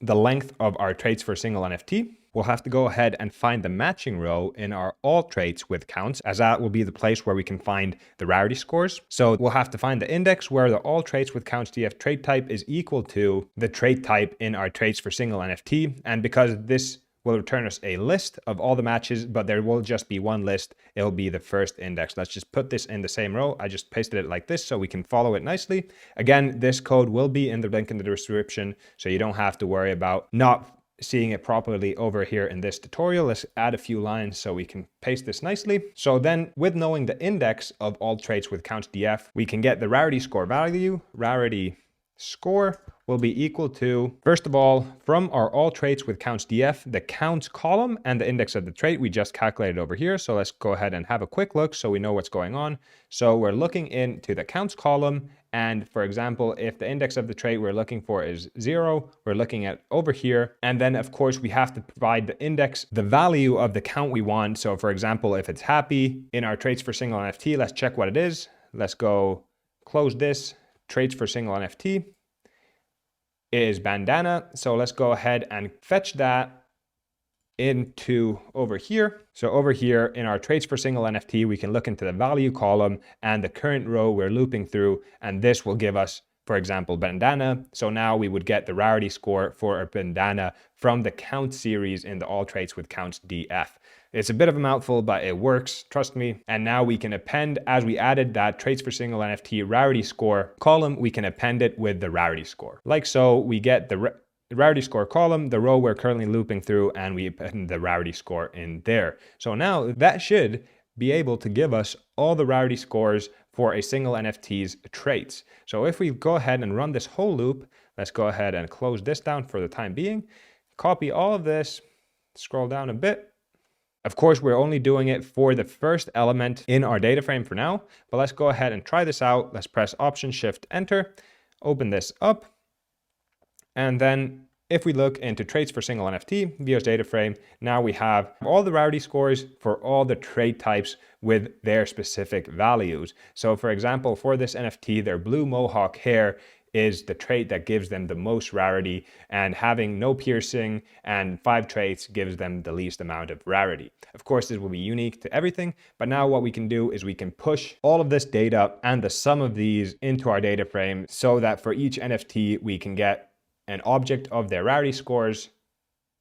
the length of our traits for single NFT, we'll have to go ahead and find the matching row in our all traits with counts, as that will be the place where we can find the Rarity scores. So we'll have to find the index where the all traits with counts df trait type is equal to the trait type in our traits for single NFT. And because this will return us a list of all the matches, but there will just be one list. It'll be the first index. Let's just put this in the same row. I just pasted it like this so we can follow it nicely. Again, this code will be in the link in the description, so you don't have to worry about not seeing it properly over here in this tutorial. Let's add a few lines so we can paste this nicely. So then with knowing the index of all traits with counts df, we can get the Rarity score value. Rarity score will be equal to, first of all, from our all traits with counts df, the counts column and the index of the trait we just calculated over here. So let's go ahead and have a quick look so we know what's going on. So we're looking into the counts column. And for example, if the index of the trait we're looking for is 0, we're looking at over here. And then of course we have to provide the index, the value of the count we want. So for example, if it's happy in our traits for single NFT, let's check what it is. Let's go close this. Traits for single NFT is bandana. So let's go ahead and fetch that into over here. So over here in our traits for single NFT, we can look into the value column and the current row we're looping through, and this will give us, for example, bandana. So now we would get the rarity score for a bandana from the count series in the all traits with counts df. It's a bit of a mouthful, but it works, trust me. And now we can append, as we added that traits for single NFT rarity score column, we can append it with the rarity score. Like so, we get the rarity score column, the row we're currently looping through, and we append the rarity score in there. So now that should be able to give us all the rarity scores for a single NFT's traits. So if we go ahead and run this whole loop, let's go ahead and close this down for the time being, copy all of this, scroll down a bit. Of course, we're only doing it for the first element in our data frame for now, but let's go ahead and try this out. Let's press Option Shift Enter, open this up. And then if we look into traits for single NFT, VO's data frame, now we have all the rarity scores for all the trait types with their specific values. So for example, for this NFT, their blue mohawk hair is the trait that gives them the most rarity, and having no piercing and 5 traits gives them the least amount of rarity. Of course, this will be unique to everything, but now what we can do is we can push all of this data and the sum of these into our data frame so that for each NFT, we can get an object of their rarity scores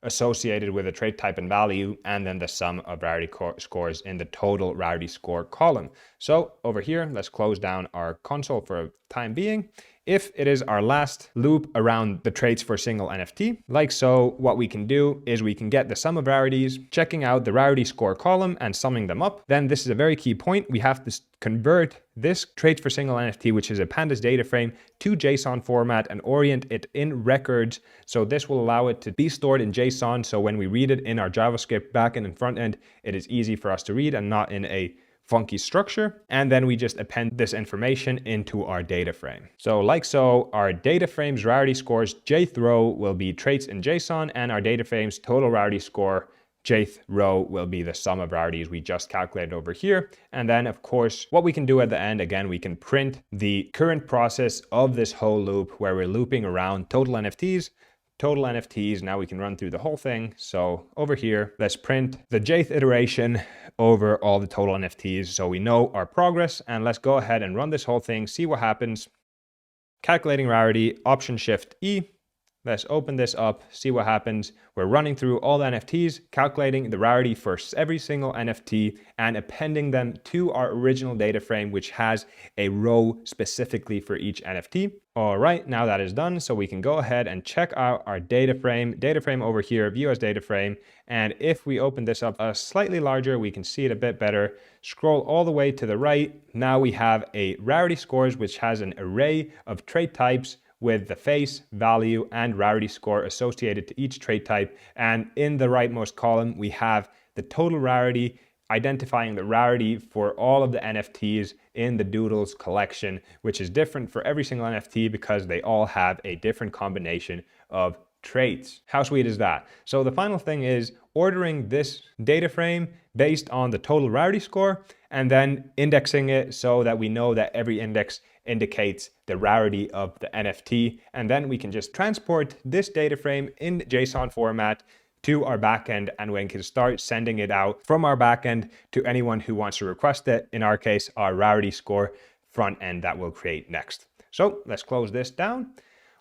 associated with a trait type and value, and then the sum of rarity scores in the total rarity score column. So over here, let's close down our console for a time being. If it is our last loop around the traits for single NFT, like so, what we can do is we can get the sum of rarities, checking out the rarity score column and summing them up. Then this is a very key point. We have to convert this traits for single NFT, which is a pandas data frame, to JSON format and orient it in records. So this will allow it to be stored in JSON. So when we read it in our JavaScript backend and front end, it is easy for us to read and not in a funky structure. And then we just append this information into our data frame. So like so, our data frame's rarity scores jth row will be traits in JSON, and our data frame's total rarity score jth row will be the sum of rarities we just calculated over here. And then of course, what we can do at the end, again, we can print the current process of this whole loop where we're looping around total NFTs. Now we can run through the whole thing. So over here, let's print the jth iteration over all the total NFTs so we know our progress. And let's go ahead and run this whole thing, see what happens. Calculating rarity, Option Shift E. Let's open this up, see what happens. We're running through all the NFTs, calculating the rarity for every single NFT and appending them to our original data frame, which has a row specifically for each NFT. All right, now that is done. So we can go ahead and check out our data frame over here, view as data frame. And if we open this up slightly larger, we can see it a bit better. Scroll all the way to the right. Now we have a rarity scores, which has an array of trait types with the face, value, and rarity score associated to each trait type. And in the rightmost column, we have the total rarity, identifying the rarity for all of the NFTs in the Doodles collection, which is different for every single NFT because they all have a different combination of traits. How sweet is that? So the final thing is ordering this data frame based on the total rarity score and then indexing it so that we know that every index indicates the rarity of the NFT. And then we can just transport this data frame in JSON format to our backend, and we can start sending it out from our backend to anyone who wants to request it. In our case, our rarity score front end that we'll create next. So let's close this down,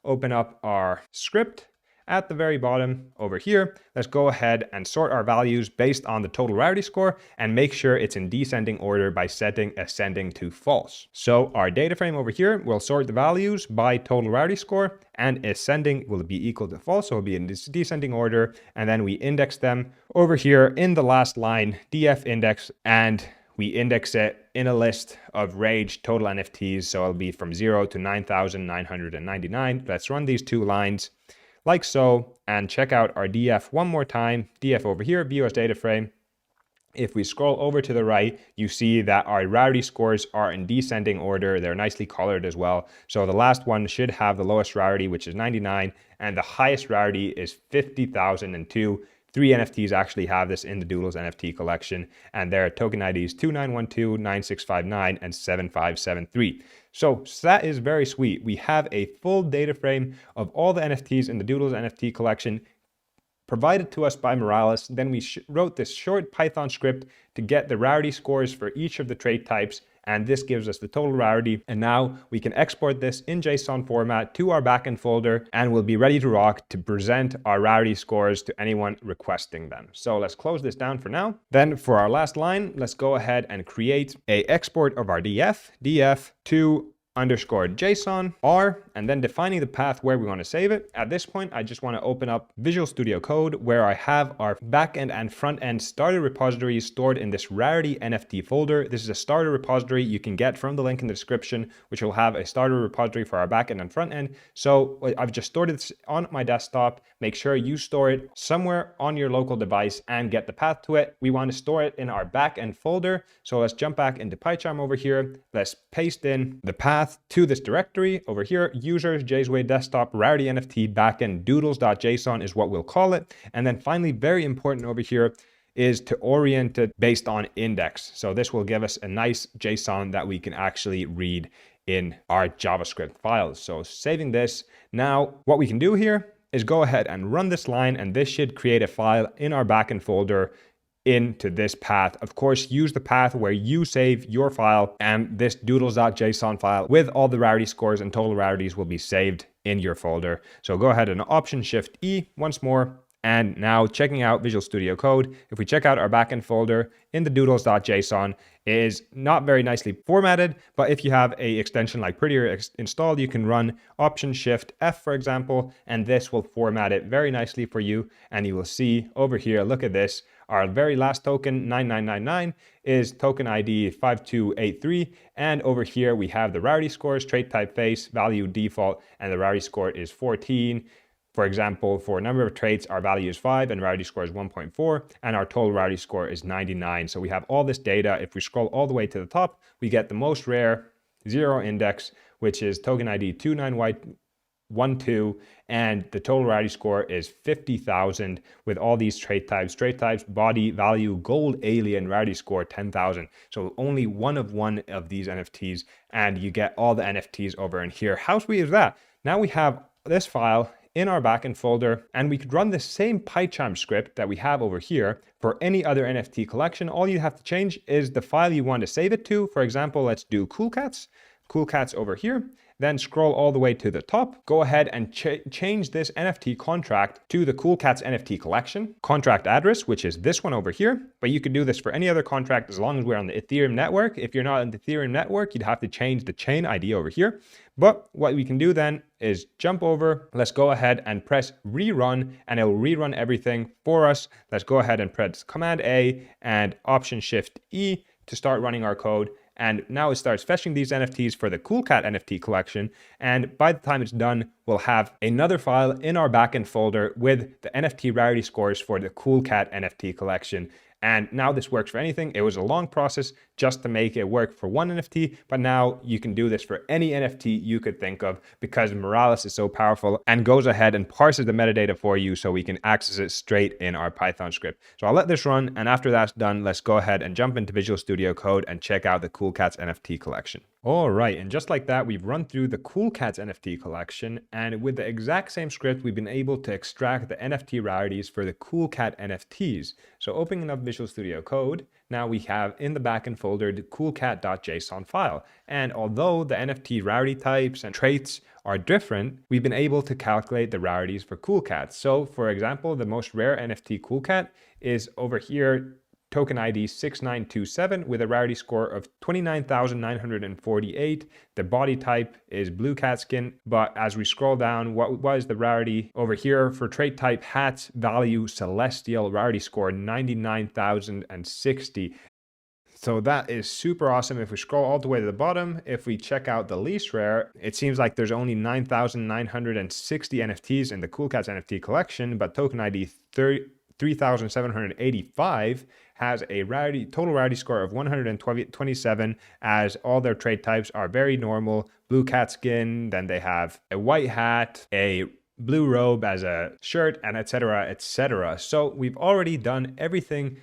open up our script. At the very bottom over here, let's go ahead and sort our values based on the total rarity score and make sure it's in descending order by setting ascending to false. So our data frame over here will sort the values by total rarity score, and ascending will be equal to false, so it'll be in this descending order, and then we index them over here in the last line, df index, and we index it in a list of rage total NFTs. So it'll be from 0 to 9,999. Let's run these two lines like so and check out our DF one more time. DF over here, view as data frame. If we scroll over to the right, you see that our rarity scores are in descending order. They're nicely colored as well. So the last one should have the lowest rarity, which is 99, and the highest rarity is 50,002. 3 NFTs actually have this in the Doodles NFT collection, and their token IDs 2912, 9659, and 7573. So that is very sweet. We have a full data frame of all the NFTs in the Doodles NFT collection provided to us by Moralis. Then we wrote this short Python script to get the rarity scores for each of the trait types, and this gives us the total rarity. And now we can export this in JSON format to our backend folder, and we'll be ready to rock to present our rarity scores to anyone requesting them. So let's close this down for now. Then for our last line, let's go ahead and create a export of our df to _JSON R, and then defining the path where we want to save it. At this point, I just want to open up Visual Studio Code, where I have our backend and front end starter repositories stored in this Rarity NFT folder. This is a starter repository you can get from the link in the description, which will have a starter repository for our backend and front end. So I've just stored it on my desktop. Make sure you store it somewhere on your local device and get the path to it. We want to store it in our backend folder. So let's jump back into PyCharm over here. Let's paste in the path to this directory over here. Users, JSWay desktop, Rarity NFT backend doodles.json is what we'll call it. And then finally, very important over here, is to orient it based on index. So this will give us a nice JSON that we can actually read in our JavaScript files. So saving this, now what we can do here is go ahead and run this line, and this should create a file in our backend folder into this path. Of course, use the path where you save your file, and this doodles.json file with all the rarity scores and total rarities will be saved in your folder. So go ahead and Option Shift E once more. And now checking out Visual Studio Code, if we check out our backend folder in the doodles.json, it is not very nicely formatted, but if you have a extension like Prettier installed, you can run Option Shift F, for example, and this will format it very nicely for you. And you will see over here, look at this, our very last token, 9999, is token ID 5283. And over here, we have the rarity scores, trait type face, value default, and the rarity score is 14. For example, for a number of traits, our value is 5 and rarity score is 1.4, and our total rarity score is 99. So we have all this data. If we scroll all the way to the top, we get the most rare 0 index, which is token ID 29Y12, and the total rarity score is 50,000 with all these trait types, body, value, gold, alien, rarity score 10,000. So only one of these NFTs, and you get all the NFTs over in here. How sweet is that? Now we have this file in our backend folder, and we could run the same PyCharm script that we have over here for any other NFT collection. All you have to change is the file you want to save it to. For example, let's do cool cats over here. Then scroll all the way to the top. Go ahead and change this NFT contract to the Cool Cats NFT collection. Contract address, which is this one over here. But you can do this for any other contract as long as we're on the Ethereum network. If you're not on the Ethereum network, you'd have to change the chain ID over here. But what we can do then is jump over. Let's go ahead and press rerun, and it will rerun everything for us. Let's go ahead and press Command A and Option Shift E to start running our code. And now it starts fetching these NFTs for the Cool Cat NFT collection. And by the time it's done, we'll have another file in our backend folder with the NFT rarity scores for the Cool Cat NFT collection. And now this works for anything. It was a long process just to make it work for one NFT, but now you can do this for any NFT you could think of because Moralis is so powerful and goes ahead and parses the metadata for you so we can access it straight in our Python script. So I'll let this run, and after that's done, let's go ahead and jump into Visual Studio Code and check out the Cool Cats NFT collection. All right, and just like that, we've run through the Cool Cats NFT collection, and with the exact same script, we've been able to extract the NFT rarities for the Cool Cat NFTs. So opening up Visual Studio Code, now we have in the backend folder the coolcat.json file. And although the NFT rarity types and traits are different, we've been able to calculate the rarities for Cool Cats. So for example, the most rare NFT Cool Cat is over here, token ID 6927 with a rarity score of 29,948. The body type is blue cat skin, but as we scroll down, what was the rarity over here for trait type hats, value celestial, rarity score 99,060. So that is super awesome. If we scroll all the way to the bottom, if we check out the least rare, it seems like there's only 9,960 NFTs in the Cool Cats NFT collection, but token ID 3,785 has a total rarity score of 127, as all their trade types are very normal. Blue cat skin, then they have a white hat, a blue robe as a shirt, and etc, etc. So we've already done everything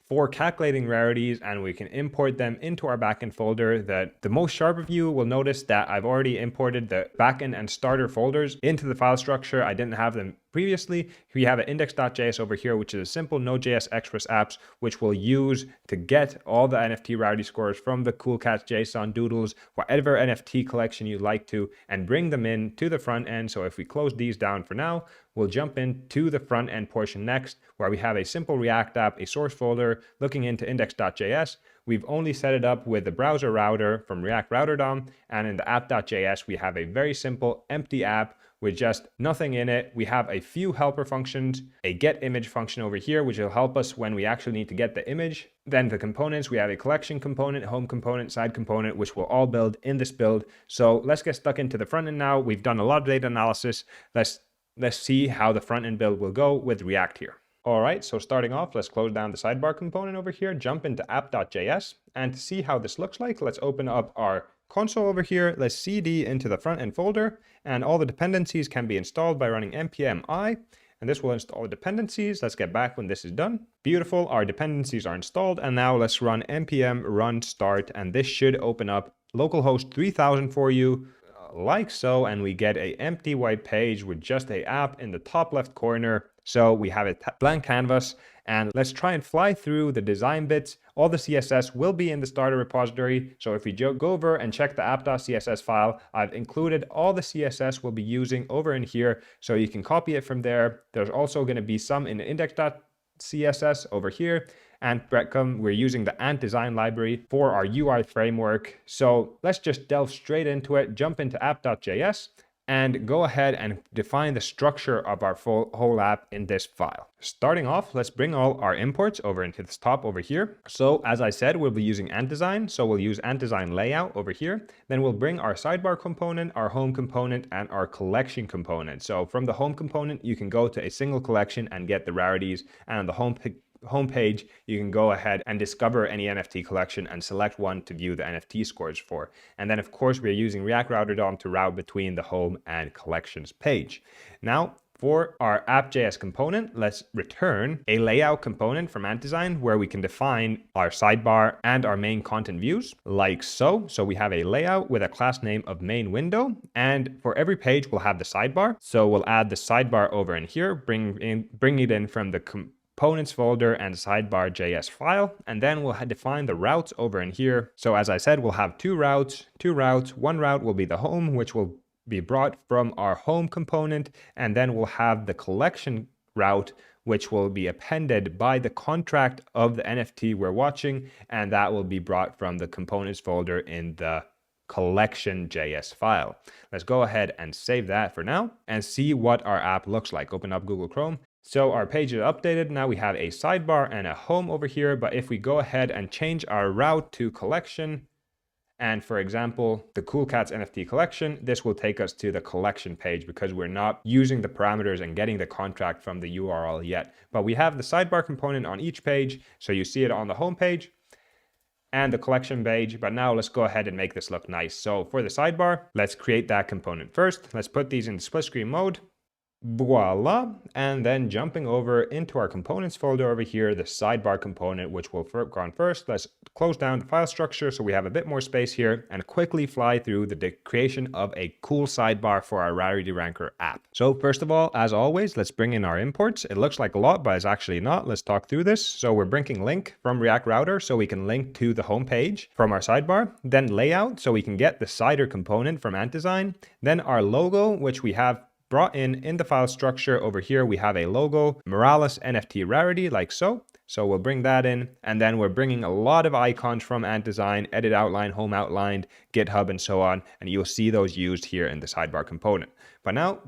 for calculating rarities, and we can import them into our backend folder. The most sharp view will notice that I've already imported the backend and starter folders into the file structure. I didn't have them previously. We have an index.js over here, which is a simple Node.js Express apps, which we'll use to get all the NFT rarity scores from the Cool Cats JSON doodles, whatever NFT collection you like to, and bring them in to the front end. So if we close these down for now, we'll jump into the front end portion next, where we have a simple React app, a source folder looking into index.js. We've only set it up with the browser router from React Router DOM, and in the app.js, we have a very simple empty app with just nothing in it. We have a few helper functions, a get image function over here, which will help us when we actually need to get the image. Then the components, we have a collection component, home component, side component, which will all build in this build. So let's get stuck into the front end now. We've done a lot of data analysis. Let's see how the front end build will go with React here. All right, so starting off, let's close down the sidebar component over here, jump into app.js, and to see how this looks like, let's open up our console over here. Let's cd into the front end folder, and all the dependencies can be installed by running npm i, and this will install the dependencies. Let's get back when this is done. Beautiful, our dependencies are installed, and now let's run npm run start, and this should open up localhost 3000 for you, like so, and we get a empty white page with just a app in the top left corner. So we have a blank canvas, and let's try and fly through the design bits. All the CSS will be in the starter repository. So if we go over and check the app.css file, I've included all the CSS we'll be using over in here, so you can copy it from there. There's also going to be some in the index.css over here. And breadcrumb, we're using the Ant design library for our UI framework. So let's just delve straight into it, jump into app.js, and go ahead and define the structure of our whole app in this file. Starting off, let's bring all our imports over into this top over here. So as I said, we'll be using Ant design. So we'll use Ant design layout over here. Then we'll bring our sidebar component, our home component, and our collection component. So from the home component, you can go to a single collection and get the rarities, and on the home page, you can go ahead and discover any NFT collection and select one to view the NFT scores for. And then of course, we're using React Router DOM to route between the home and collections page. Now, for our app.js component, let's return a layout component from Ant design where we can define our sidebar and our main content views, like so. So we have a layout with a class name of main window, and for every page, we'll have the sidebar. So we'll add the sidebar over in here, bring it in from the components folder and sidebar.js file, and then we'll define the routes over in here. So as I said, we'll have two routes. One route will be the home, which will be brought from our home component, and then we'll have the collection route, which will be appended by the contract of the NFT we're watching, and that will be brought from the components folder in the collection.js file. Let's go ahead and save that for now and see what our app looks like. Open up Google Chrome. So our page is updated. Now we have a sidebar and a home over here, but if we go ahead and change our route to collection, and for example, the Cool Cats NFT collection, this will take us to the collection page because we're not using the parameters and getting the contract from the URL yet. But we have the sidebar component on each page, so you see it on the home page and the collection page. But now let's go ahead and make this look nice. So for the sidebar, let's create that component first. Let's put these in split screen mode. Voila, and then jumping over into our components folder over here, the sidebar component, which will work on first. Let's close down the file structure so we have a bit more space here and quickly fly through the creation of a cool sidebar for our Rarity Ranker app. So first of all, as always, let's bring in our imports. It looks like a lot, but it's actually not. Let's talk through this. So we're bringing link from React Router so we can link to the home page from our sidebar, then layout so we can get the cider component from Ant design, then our logo, which we have brought in the file structure over here. We have a logo, Moralis NFT Rarity, like so. So we'll bring that in, and then we're bringing a lot of icons from Ant design, edit outline, home outlined, GitHub, and so on. And you'll see those used here in the sidebar component. But now,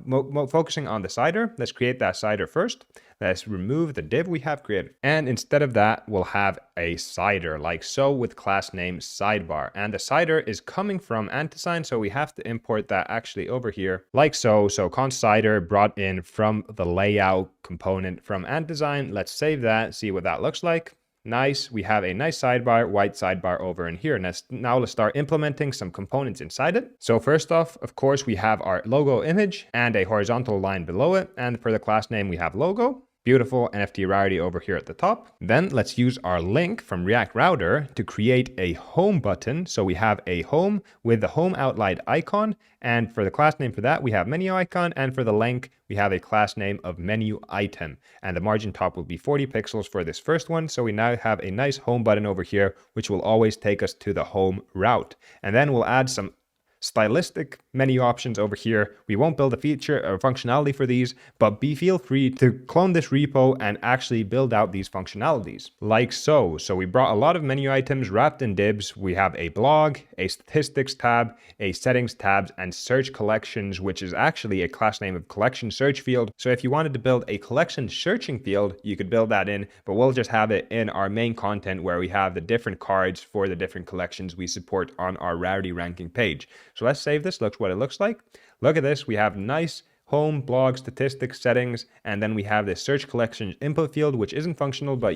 focusing on the cider, let's create that cider first. Let's remove the div we have created. And instead of that, we'll have a cider like so with class name sidebar. And the cider is coming from antisign, so we have to import that actually over here like so. So const cider brought in from the layout component from antisign. Let's save that, see what that looks like. Nice. We have a nice sidebar, white sidebar over in here. And now let's start implementing some components inside it. So first off, of course, we have our logo image and a horizontal line below it. And for the class name, we have logo. Beautiful NFT Rarity over here at the top. Then let's use our link from React Router to create a home button. So we have a home with the home outlined icon. And for the class name for that, we have menu icon. And for the link, we have a class name of menu item. And the margin top will be 40 pixels for this first one. So we now have a nice home button over here, which will always take us to the home route. And then we'll add some stylistic menu options over here. We won't build a feature or functionality for these, but feel free to clone this repo and actually build out these functionalities like so. So we brought a lot of menu items wrapped in divs. We have a blog, a statistics tab, a settings tabs, and search collections, which is actually a class name of collection search field. So if you wanted to build a collection searching field, you could build that in, but we'll just have it in our main content where we have the different cards for the different collections we support on our Rarity ranking page. So let's save this, look what it looks like. Look at this, we have nice home, blog, statistics, settings, and then we have this search collection input field, which isn't functional, but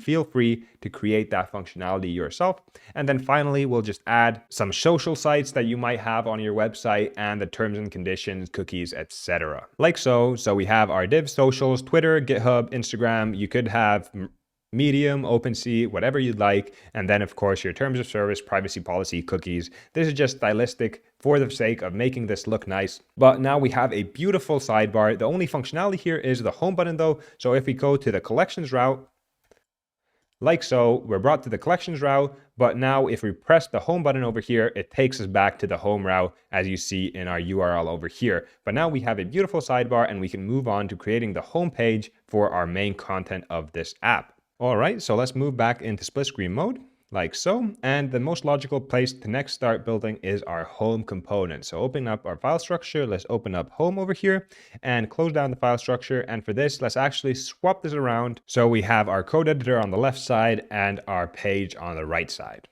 feel free to create that functionality yourself. And then finally, we'll just add some social sites that you might have on your website and the terms and conditions, cookies, etc. Like so. So we have our div socials, Twitter, GitHub, Instagram. You could have Medium, OpenSea, whatever you'd like. And then of course your terms of service, privacy policy, cookies. This is just stylistic for the sake of making this look nice. But now we have a beautiful sidebar. The only functionality here is the home button though. So if we go to the collections route, like so, we're brought to the collections route, but now if we press the home button over here, it takes us back to the home route as you see in our URL over here. But now we have a beautiful sidebar and we can move on to creating the home page for our main content of this app. All right, so let's move back into split screen mode, like so. And the most logical place to next start building is our home component. So open up our file structure, let's open up home over here and close down the file structure. And for this, let's actually swap this around. So we have our code editor on the left side and our page on the right side.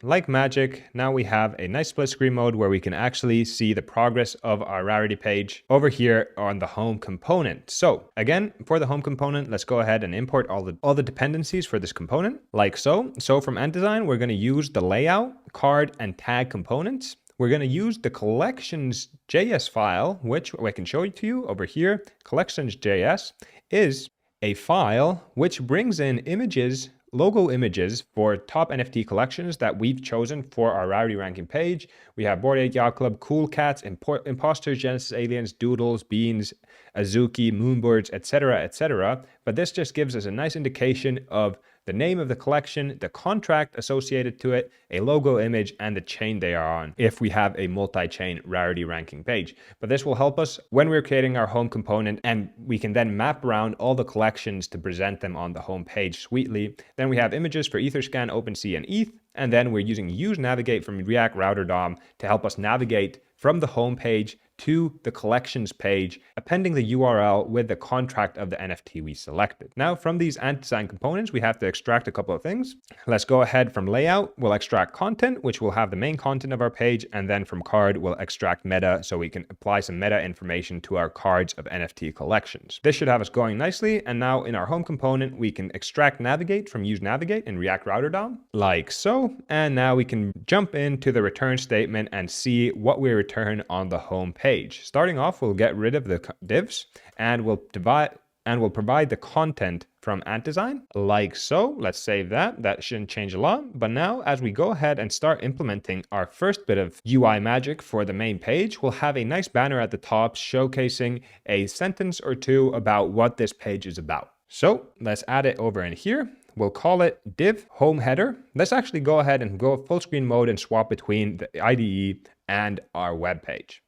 Like magic, now we have a nice split screen mode where we can actually see the progress of our Rarity page over here on the home component. So again, for the home component, let's go ahead and import all the dependencies for this component, like so. So from ndesign, we're going to use the layout, card, and tag components. We're going to use the collections.js file, which I can show it to you over here. Collections.js is a file which brings in images, logo images for top NFT collections that we've chosen for our Rarity ranking page. We have Bored Ape Yacht Club, Cool Cats, Imposters, Genesis Aliens, Doodles, Beans, Azuki, Moonbirds, etc., etc. But this just gives us a nice indication of the name of the collection, the contract associated to it, a logo image, and the chain they are on if we have a multi-chain Rarity ranking page. But this will help us when we're creating our home component, and we can then map around all the collections to present them on the home page sweetly. Then we have images for Etherscan, OpenSea, and ETH. And then we're using use navigate from React Router DOM to help us navigate from the home page to the collections page, appending the URL with the contract of the NFT we selected. Now from these anti-sign components, we have to extract a couple of things. Let's go ahead from layout, we'll extract content, which will have the main content of our page, and then from card, we'll extract meta so we can apply some meta information to our cards of NFT collections. This should have us going nicely, and now in our home component, we can extract navigate from use navigate in React Router DOM, like so, and now we can jump into the return statement and see what we return on the home page. Starting off, we'll get rid of the divs and we'll provide the content from antisign, like so. Let's save that. That shouldn't change a lot. But now as we go ahead and start implementing our first bit of UI magic for the main page, we'll have a nice banner at the top showcasing a sentence or two about what this page is about. So let's add it over in here. We'll call it div home header. Let's actually go ahead and go full screen mode and swap between the IDE and our web page.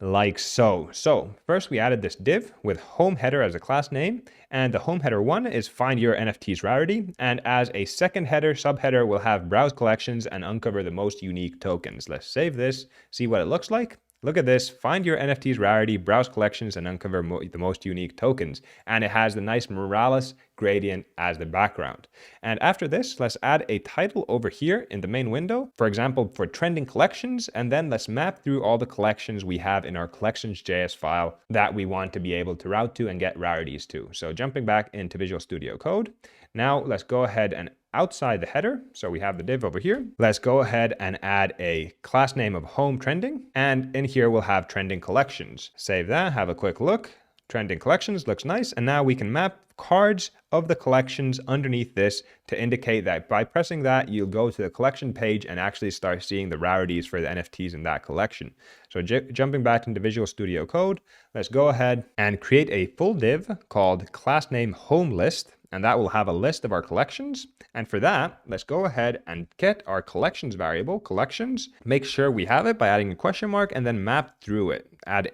like so. So first we added this div with home header as a class name, and the home header 1 is find your NFT's rarity, and as a second header, subheader will have browse collections and uncover the most unique tokens. Let's save this, see what it looks like. Look at this, find your NFT's rarity, browse collections, and uncover the most unique tokens. And it has the nice Moralis gradient as the background. And after this, let's add a title over here in the main window, for example, for trending collections. And then let's map through all the collections we have in our collections.js file that we want to be able to route to and get rarities to. So jumping back into Visual Studio Code. Now let's go ahead and outside the header, so we have the div over here. Let's go ahead and add a class name of home trending, and in here we'll have trending collections. Save that, have a quick look. Trending collections looks nice, and now we can map cards of the collections underneath this to indicate that by pressing that, you'll go to the collection page and actually start seeing the rarities for the NFTs in that collection. So jumping back into Visual Studio Code, let's go ahead and create a full div called class name home list, and that will have a list of our collections. And for that, let's go ahead and get our collections variable, collections, make sure we have it by adding a question mark and then map through it. Add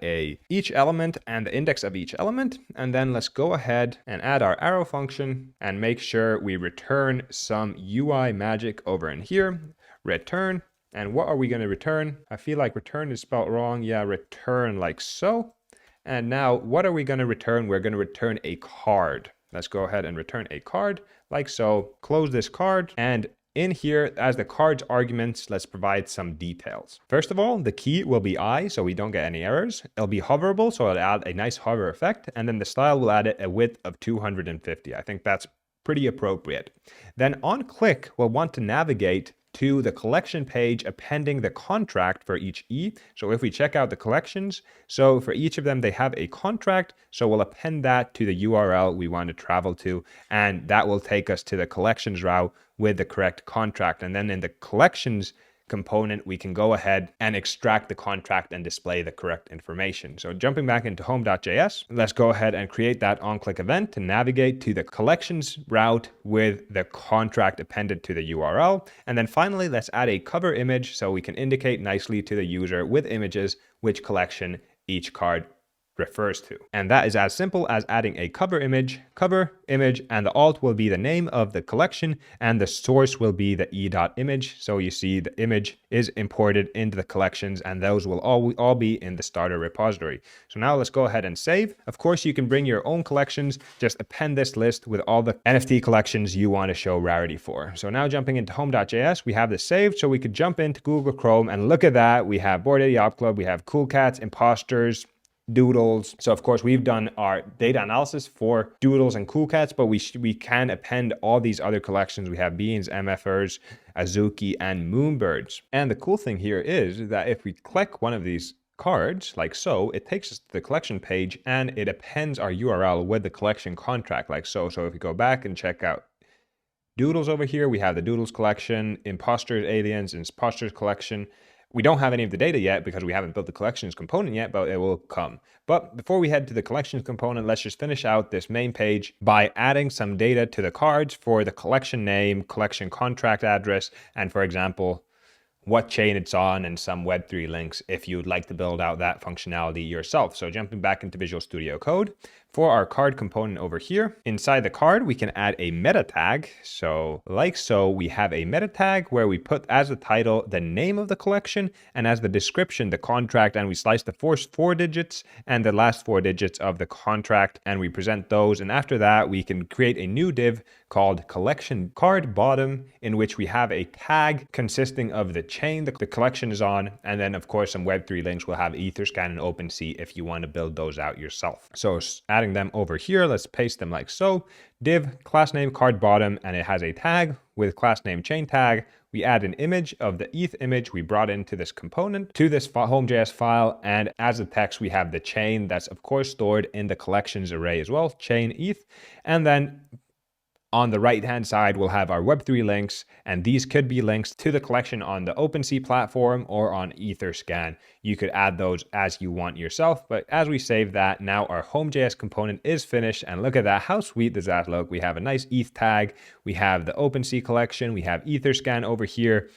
each element and the index of each element. And then let's go ahead and add our arrow function and make sure we return some UI magic over in here. Return. And what are we going to return? I feel like return is spelled wrong. Yeah, return like so. And now what are we going to return? We're going to return a card. Let's go ahead and return a card like so. Close this card, and in here as the card's arguments, let's provide some details. First of all, the key will be I, so we don't get any errors. It'll be hoverable, so it'll add a nice hover effect, and then the style will add it a width of 250. I think that's pretty appropriate. Then on click, we'll want to navigate to the collection page appending the contract for each E. So if we check out the collections, so for each of them, they have a contract. So we'll append that to the URL we want to travel to, and that will take us to the collections route with the correct contract. And then in the collections component, we can go ahead and extract the contract and display the correct information. So jumping back into home.js, let's go ahead and create that on-click event to navigate to the collections route with the contract appended to the URL. And then finally, let's add a cover image so we can indicate nicely to the user with images which collection each card refers to. And that is as simple as adding a cover image, and the alt will be the name of the collection and the source will be the e.image. So you see the image is imported into the collections and those will all be in the starter repository. So now let's go ahead and save. Of course, you can bring your own collections, just append this list with all the NFT collections you want to show rarity for. So now jumping into home.js, we have this saved, so we could jump into Google Chrome and look at that. We have Bored Ape Yacht Club, we have Cool Cats, Imposters, Doodles. So of course we've done our data analysis for Doodles and Cool Cats, but we can append all these other collections. We have Beans, MFers, Azuki, and Moonbirds. And the cool thing here is that if we click one of these cards like so, it takes us to the collection page and it appends our URL with the collection contract like so. So if we go back and check out Doodles over here, we have the Doodles collection, Imposters, Aliens, Imposters collection. We don't have any of the data yet because we haven't built the collections component yet, but it will come. But before we head to the collections component, let's just finish out this main page by adding some data to the cards for the collection name, collection contract address, and for example, what chain it's on and some Web3 links if you'd like to build out that functionality yourself. So jumping back into Visual Studio Code, for our card component over here, inside the card, we can add a meta tag. So like so, we have a meta tag where we put as the title, the name of the collection, and as the description, the contract, and we slice the first 4 digits and the last 4 digits of the contract, and we present those. And after that, we can create a new div called collection card bottom, in which we have a tag consisting of the chain the collection is on, and then of course some Web3 links will have Etherscan and OpenSea if you want to build those out yourself. So adding them over here, let's paste them like so. Div class name card bottom, and it has a tag with class name chain tag. We add an image of the ETH image we brought into this component to this home.js file, and as the text we have the chain that's of course stored in the collections array as well, chain ETH, and then on the right-hand side, we'll have our Web3 links, and these could be links to the collection on the OpenSea platform or on Etherscan. You could add those as you want yourself, but as we save that, now our home.js component is finished, and look at that. How sweet does that look? We have a nice ETH tag, we have the OpenSea collection, we have Etherscan over here,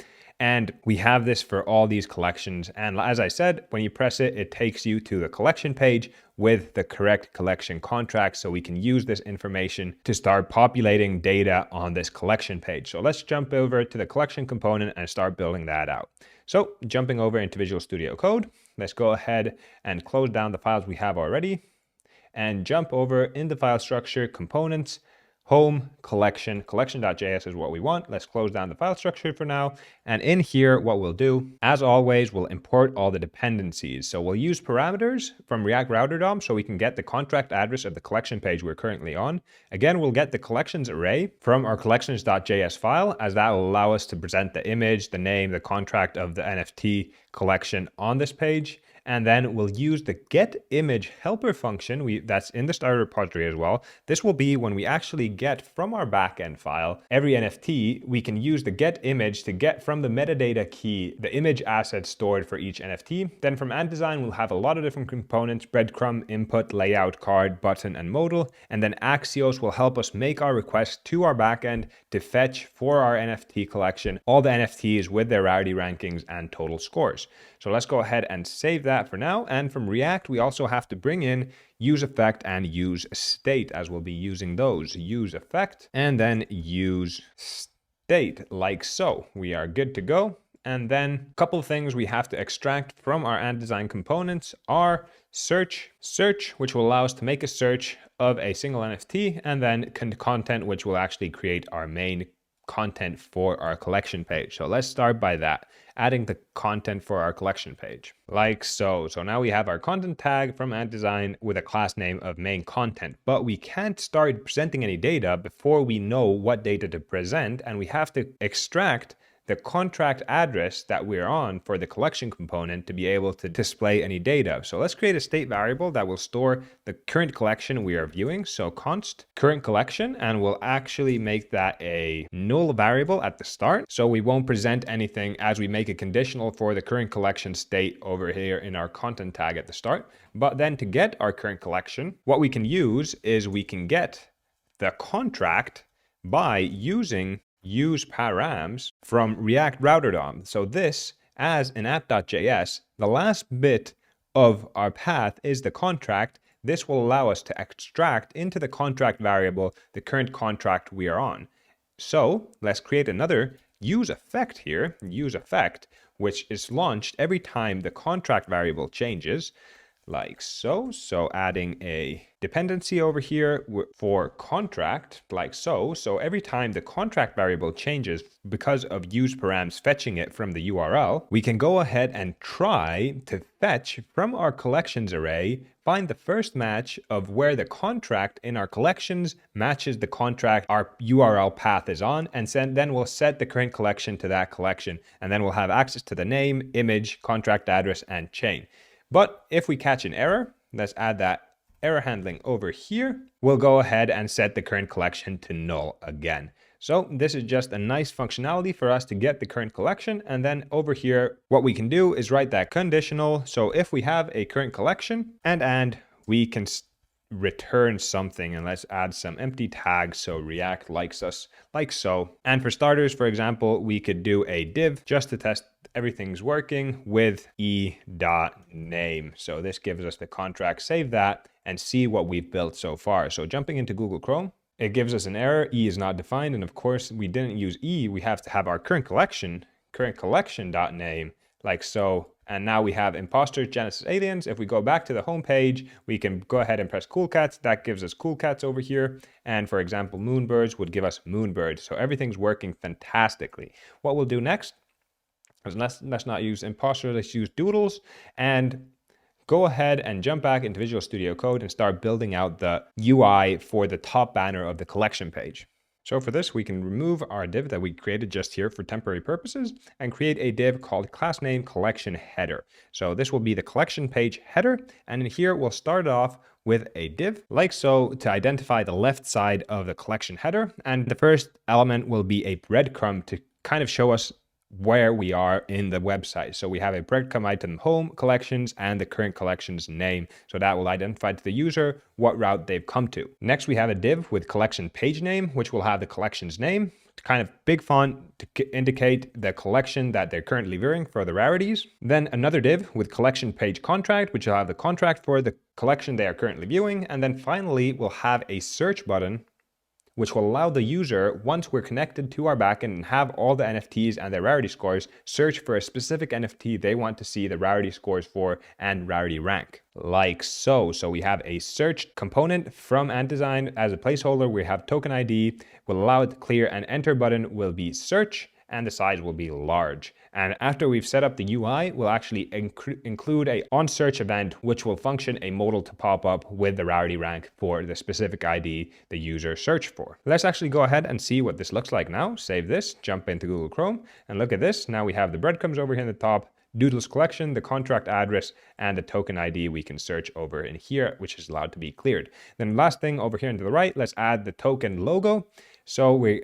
And we have this for all these collections. And as I said, when you press it, it takes you to the collection page with the correct collection contract. So we can use this information to start populating data on this collection page. So let's jump over to the collection component and start building that out. So jumping over into Visual Studio Code, let's go ahead and close down the files we have already and jump over in the file structure, components, home, collection.js is what we want. Let's close down the file structure for now. And in here, what we'll do, as always, we'll import all the dependencies. So we'll use parameters from React Router DOM so we can get the contract address of the collection page we're currently on. Again, we'll get the collections array from our collections.js file, as that will allow us to present the image, the name, the contract of the NFT collection on this page. And then we'll use the getImageHelper function that's in the starter repository as well. This will be when we actually get from our backend file every NFT, we can use the getImage to get from the metadata key the image assets stored for each NFT. Then from AndDesign, we'll have a lot of different components: breadcrumb, input, layout, card, button, and modal. And then Axios will help us make our request to our backend to fetch for our NFT collection all the NFTs with their rarity rankings and total scores. So let's go ahead and save that for now. And from React, we also have to bring in use effect and use state, as we'll be using those. Use effect and then use state, like so. We are good to go. And then a couple of things we have to extract from our AndDesign components are search, which will allow us to make a search of a single NFT, and then content, which will actually create our main content for our collection page. So let's start by that, adding the content for our collection page, like so. So now we have our content tag from AndDesign with a class name of main content, but we can't start presenting any data before we know what data to present, and we have to extract the contract address that we're on for the collection component to be able to display any data. So let's create a state variable that will store the current collection we are viewing. So const current collection, and we'll actually make that a null variable at the start. So we won't present anything as we make a conditional for the current collection state over here in our content tag at the start. But then to get our current collection, what we can use is we can get the contract by using use params from React Router DOM. So this, as in app.js, the last bit of our path is the contract. This will allow us to extract into the contract variable the current contract we are on. So let's create another use effect here, use effect, which is launched every time the contract variable changes, like so. So adding a dependency over here for contract, like so. So every time the contract variable changes because of use params fetching it from the URL, we can go ahead and try to fetch from our collections array, find the first match of where the contract in our collections matches the contract our URL path is on, and then we'll set the current collection to that collection, and then we'll have access to the name, image, contract address, and chain. But if we catch an error, let's add that error handling over here. We'll go ahead and set the current collection to null again. So this is just a nice functionality for us to get the current collection. And then over here, what we can do is write that conditional. So if we have a current collection and we can return something, and let's add some empty tags so React likes us, like so. And for starters, for example, we could do a div just to test everything's working with e.name. So this gives us the contract. Save that and see what we've built so far. So jumping into Google Chrome, it gives us an error. E is not defined. And of course, we didn't use E. We have to have our current collection.name, like so. And now we have imposters, Genesis aliens. If we go back to the home page, we can go ahead and press cool cats. That gives us cool cats over here. And for example, moonbirds would give us moonbirds. So everything's working fantastically. What we'll do next is let's not use imposters, let's use doodles, and go ahead and jump back into Visual Studio Code and start building out the UI for the top banner of the collection page. So for this, we can remove our div that we created just here for temporary purposes and create a div called class name collection header. So this will be the collection page header. And in here, we'll start off with a div like so to identify the left side of the collection header. And the first element will be a breadcrumb to kind of show us where we are in the website. So we have a breadcrumb item home, collections, and the current collection's name. So that will identify to the user what route they've come to. Next, we have a div with collection page name, which will have the collection's name, kind of big font to indicate the collection that they're currently viewing for the rarities. Then another div with collection page contract, which will have the contract for the collection they are currently viewing. And then finally, we'll have a search button, which will allow the user, once we're connected to our backend and have all the NFTs and their rarity scores, search for a specific NFT they want to see the rarity scores for and rarity rank, like so. So we have a search component from AntDesign as a placeholder. We have token ID, will allow it to clear, and enter button will be search, and the size will be large. And after we've set up the UI, we'll actually include a onSearch event, which will function a modal to pop up with the rarity rank for the specific ID the user searched for. Let's actually go ahead and see what this looks like now. Save this, jump into Google Chrome, and look at this. Now we have the breadcrumbs over here in the top, Doodles collection, the contract address, and the token ID we can search over in here, which is allowed to be cleared. Then last thing over here to the right, let's add the token logo. So we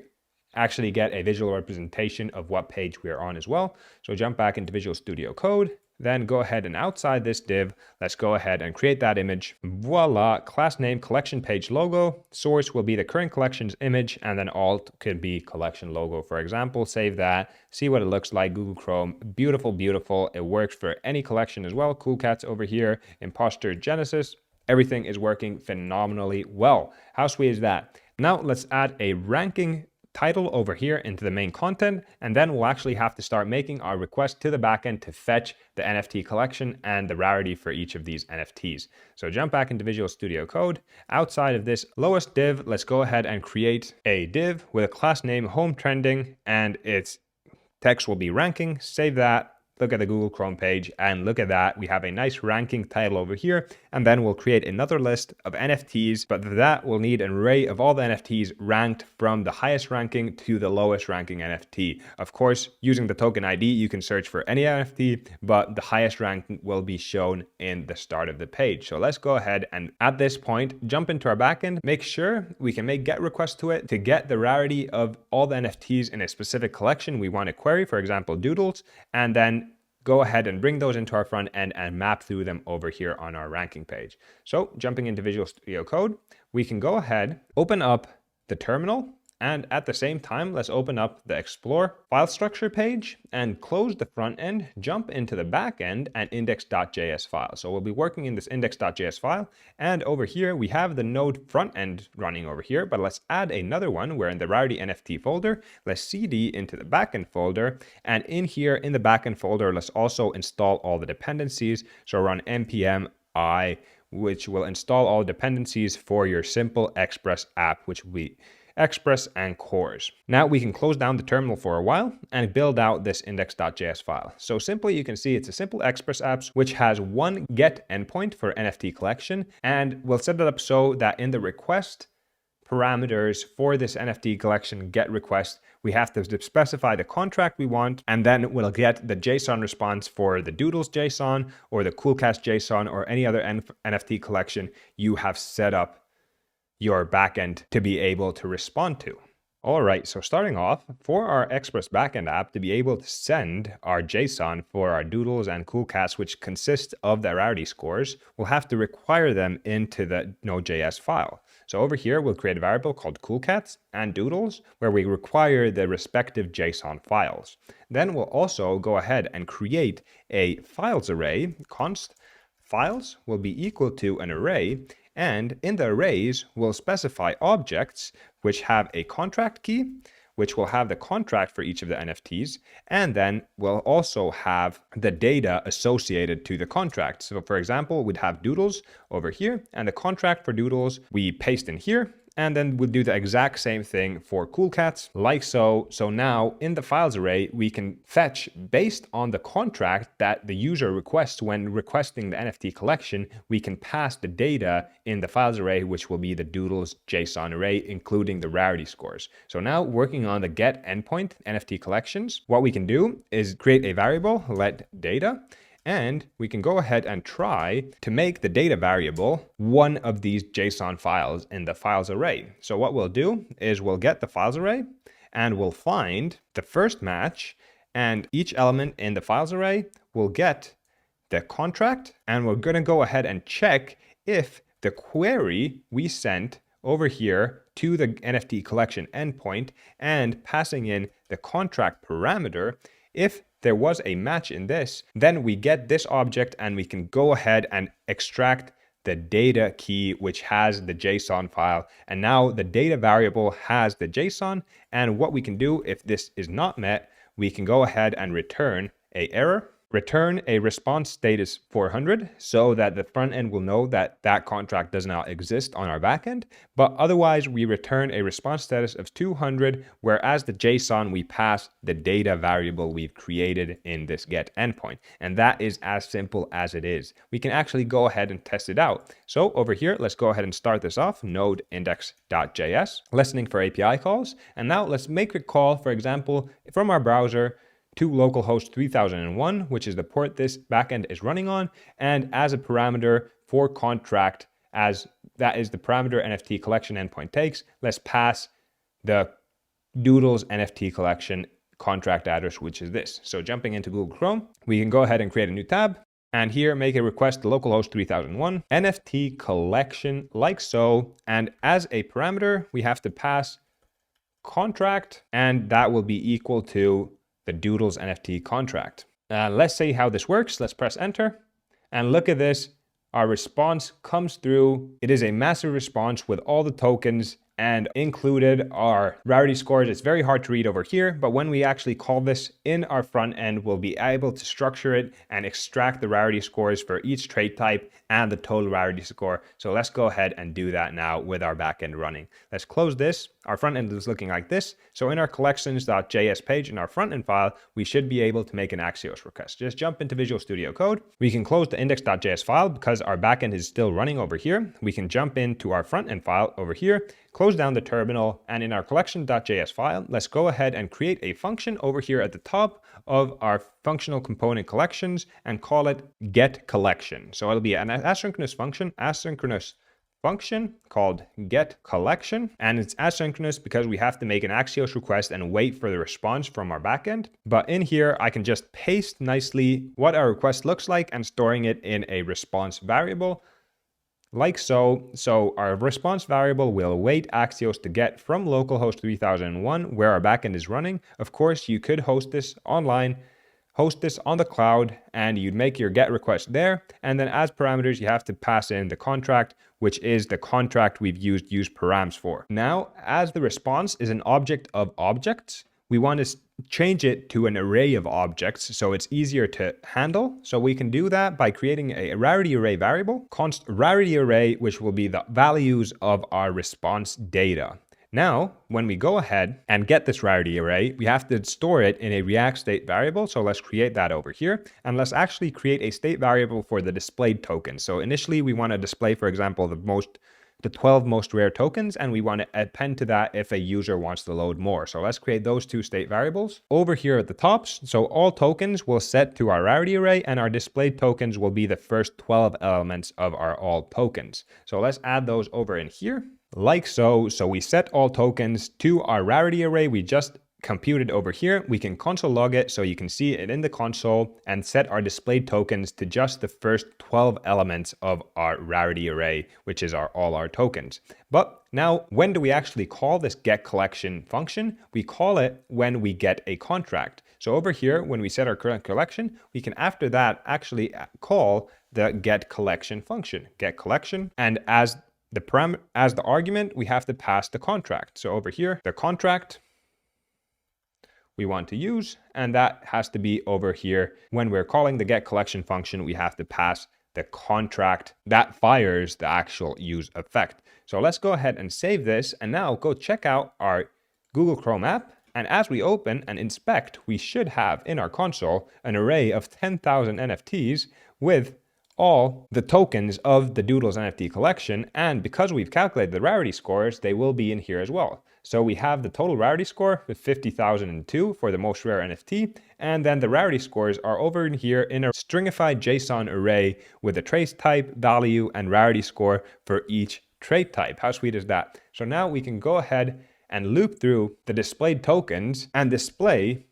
actually get a visual representation of what page we are on as well. So jump back into Visual Studio Code, then go ahead and outside this div, let's go ahead and create that image. Voila, class name, collection page logo, source will be the current collection's image, and then alt could be collection logo, for example. Save that, see what it looks like, Google Chrome, beautiful, beautiful. It works for any collection as well. Cool Cats over here, Imposter Genesis, everything is working phenomenally well. How sweet is that? Now let's add a ranking title over here into the main content, and then we'll actually have to start making our request to the backend to fetch the NFT collection and the rarity for each of these NFTs. So jump back into Visual Studio Code. Outside of this lowest div, let's go ahead and create a div with a class name home trending, and its text will be ranking. Save that. Look at the Google Chrome page, and look at that. We have a nice ranking title over here, and then we'll create another list of NFTs, but that will need an array of all the NFTs ranked from the highest ranking to the lowest ranking NFT. Of course, using the token ID, you can search for any NFT, but the highest ranking will be shown in the start of the page. So let's go ahead and at this point, jump into our backend, make sure we can make GET requests to it to get the rarity of all the NFTs in a specific collection we want to query, for example, Doodles, and then go ahead and bring those into our front end and map through them over here on our ranking page. So jumping into Visual Studio Code, we can go ahead, open up the terminal, and at the same time, let's open up the Explore file structure page and close the front end, jump into the back end and index.js file. So we'll be working in this index.js file. And over here, we have the node front end running over here, but let's add another one. We're in the Rarity NFT folder. Let's cd into the backend folder. And in here in the backend folder, let's also install all the dependencies. So run npm I, which will install all dependencies for your simple Express app, which will be Express and cores. Now we can close down the terminal for a while and build out this index.js file. So simply you can see it's a simple Express apps which has one get endpoint for NFT collection, and we'll set it up so that in the request parameters for this NFT collection get request, we have to specify the contract we want, and then we'll get the JSON response for the Doodles JSON or the Coolcast JSON or any other NFT collection you have set up your backend to be able to respond to. All right, so starting off, for our Express backend app to be able to send our JSON for our Doodles and Coolcats, which consist of the rarity scores, we'll have to require them into the NodeJS file. So over here, we'll create a variable called Coolcats and Doodles, where we require the respective JSON files. Then we'll also go ahead and create a files array. Const files will be equal to an array, and in the arrays, we'll specify objects which have a contract key, which will have the contract for each of the NFTs, and then we'll also have the data associated to the contract. So for example, we'd have Doodles over here, and the contract for Doodles we paste in here, and then we'll do the exact same thing for Coolcats, like so. So now in the files array, we can fetch based on the contract that the user requests when requesting the NFT collection, we can pass the data in the files array, which will be the Doodles JSON array, including the rarity scores. So now working on the get endpoint NFT collections, what we can do is create a variable, let data, and we can go ahead and try to make the data variable one of these JSON files in the files array. So what we'll do is we'll get the files array and we'll find the first match, and each element in the files array will get the contract, and we're going to go ahead and check if the query we sent over here to the NFT collection endpoint and passing in the contract parameter, if there was a match in this, then we get this object and we can go ahead and extract the data key, which has the JSON file. And now the data variable has the JSON. And what we can do if this is not met, we can go ahead and return a error, return a response status 400 so that the front end will know that that contract does not exist on our backend. But otherwise, we return a response status of 200, whereas the JSON, we pass the data variable we've created in this get endpoint. And that is as simple as it is. We can actually go ahead and test it out. So over here, let's go ahead and start this off, node index.js, listening for API calls. And now let's make a call, for example, from our browser to localhost 3001, which is the port this backend is running on, and as a parameter for contract, as that is the parameter NFT collection endpoint takes, let's pass the Doodles NFT collection contract address, which is this. So jumping into Google Chrome, we can go ahead and create a new tab, and here make a request to localhost 3001, NFT collection like so, and as a parameter, we have to pass contract, and that will be equal to the Doodles NFT contract. Let's see how this works. Let's press enter and look at this. Our response comes through. It is a massive response with all the tokens and included our rarity scores. It's very hard to read over here, but when we actually call this in our front end, we'll be able to structure it and extract the rarity scores for each trait type and the total rarity score. So let's go ahead and do that now with our backend running. Let's close this. Our front end is looking like this. So in our collections.js page in our front end file, we should be able to make an Axios request. Just jump into Visual Studio Code. We can close the index.js file because our backend is still running over here. We can jump into our front end file over here, close down the terminal, and in our collection.js file, let's go ahead and create a function over here at the top of our functional component collections and call it get collection. So it'll be an asynchronous function called get collection, and it's asynchronous because we have to make an Axios request and wait for the response from our backend. But in here, I can just paste nicely what our request looks like and storing it in a response variable like so. So our response variable will await Axios to get from localhost 3001 where our backend is running. Of course, you could host this online, host this on the cloud, and you'd make your get request there. And then as parameters, you have to pass in the contract, which is the contract we've used use params for. Now, as the response is an object of objects, we want to change it to an array of objects so it's easier to handle. So we can do that by creating a rarity array variable, const rarity array, which will be the values of our response data. Now, when we go ahead and get this rarity array, we have to store it in a React state variable. So let's create that over here. And let's actually create a state variable for the displayed tokens. So initially we want to display, for example, the 12 most rare tokens, and we want to append to that if a user wants to load more. So let's create those two state variables over here at the top. So all tokens will set to our rarity array, and our displayed tokens will be the first 12 elements of our all tokens. So let's add those over in here like so. So we set all tokens to our rarity array we just computed over here. We can console log it so you can see it in the console and set our displayed tokens to just the first 12 elements of our rarity array, which is all our tokens. But now, when do we actually call this get collection function? We call it when we get a contract. So over here, when we set our current collection, we can after that actually call the get collection function, get collection, and as the argument, we have to pass the contract. So over here, the contract we want to use, and that has to be over here. When we're calling the get collection function, we have to pass the contract that fires the actual use effect. So let's go ahead and save this, and now go check out our Google Chrome app. And as we open and inspect, we should have in our console an array of 10,000 NFTs with all the tokens of the Doodles NFT collection. And because we've calculated the rarity scores, they will be in here as well. So we have the total rarity score with 50,002 for the most rare NFT. And then the rarity scores are over in here in a stringified JSON array with a trace type, value, and rarity score for each trait type. How sweet is that? So now we can go ahead and loop through the displayed tokens and display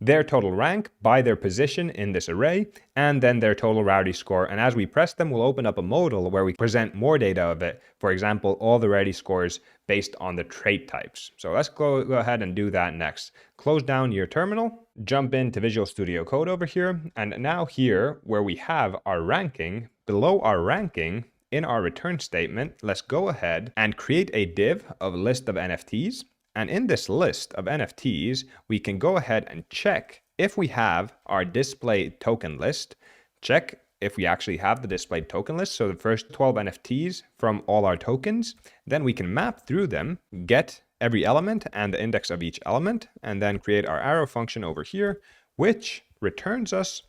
their total rank by their position in this array, and then their total rarity score. And as we press them, we'll open up a modal where we present more data of it. For example, all the rarity scores based on the trait types. So let's go ahead and do that next. Close down your terminal, jump into Visual Studio Code over here. And now here where we have our ranking, below our ranking, in our return statement, let's go ahead and create a div of list of NFTs. And in this list of NFTs, we can go ahead and check if we have our displayed token list, check if we actually have the displayed token list, so the first 12 NFTs from all our tokens, then we can map through them, get every element and the index of each element, and then create our arrow function over here, which returns us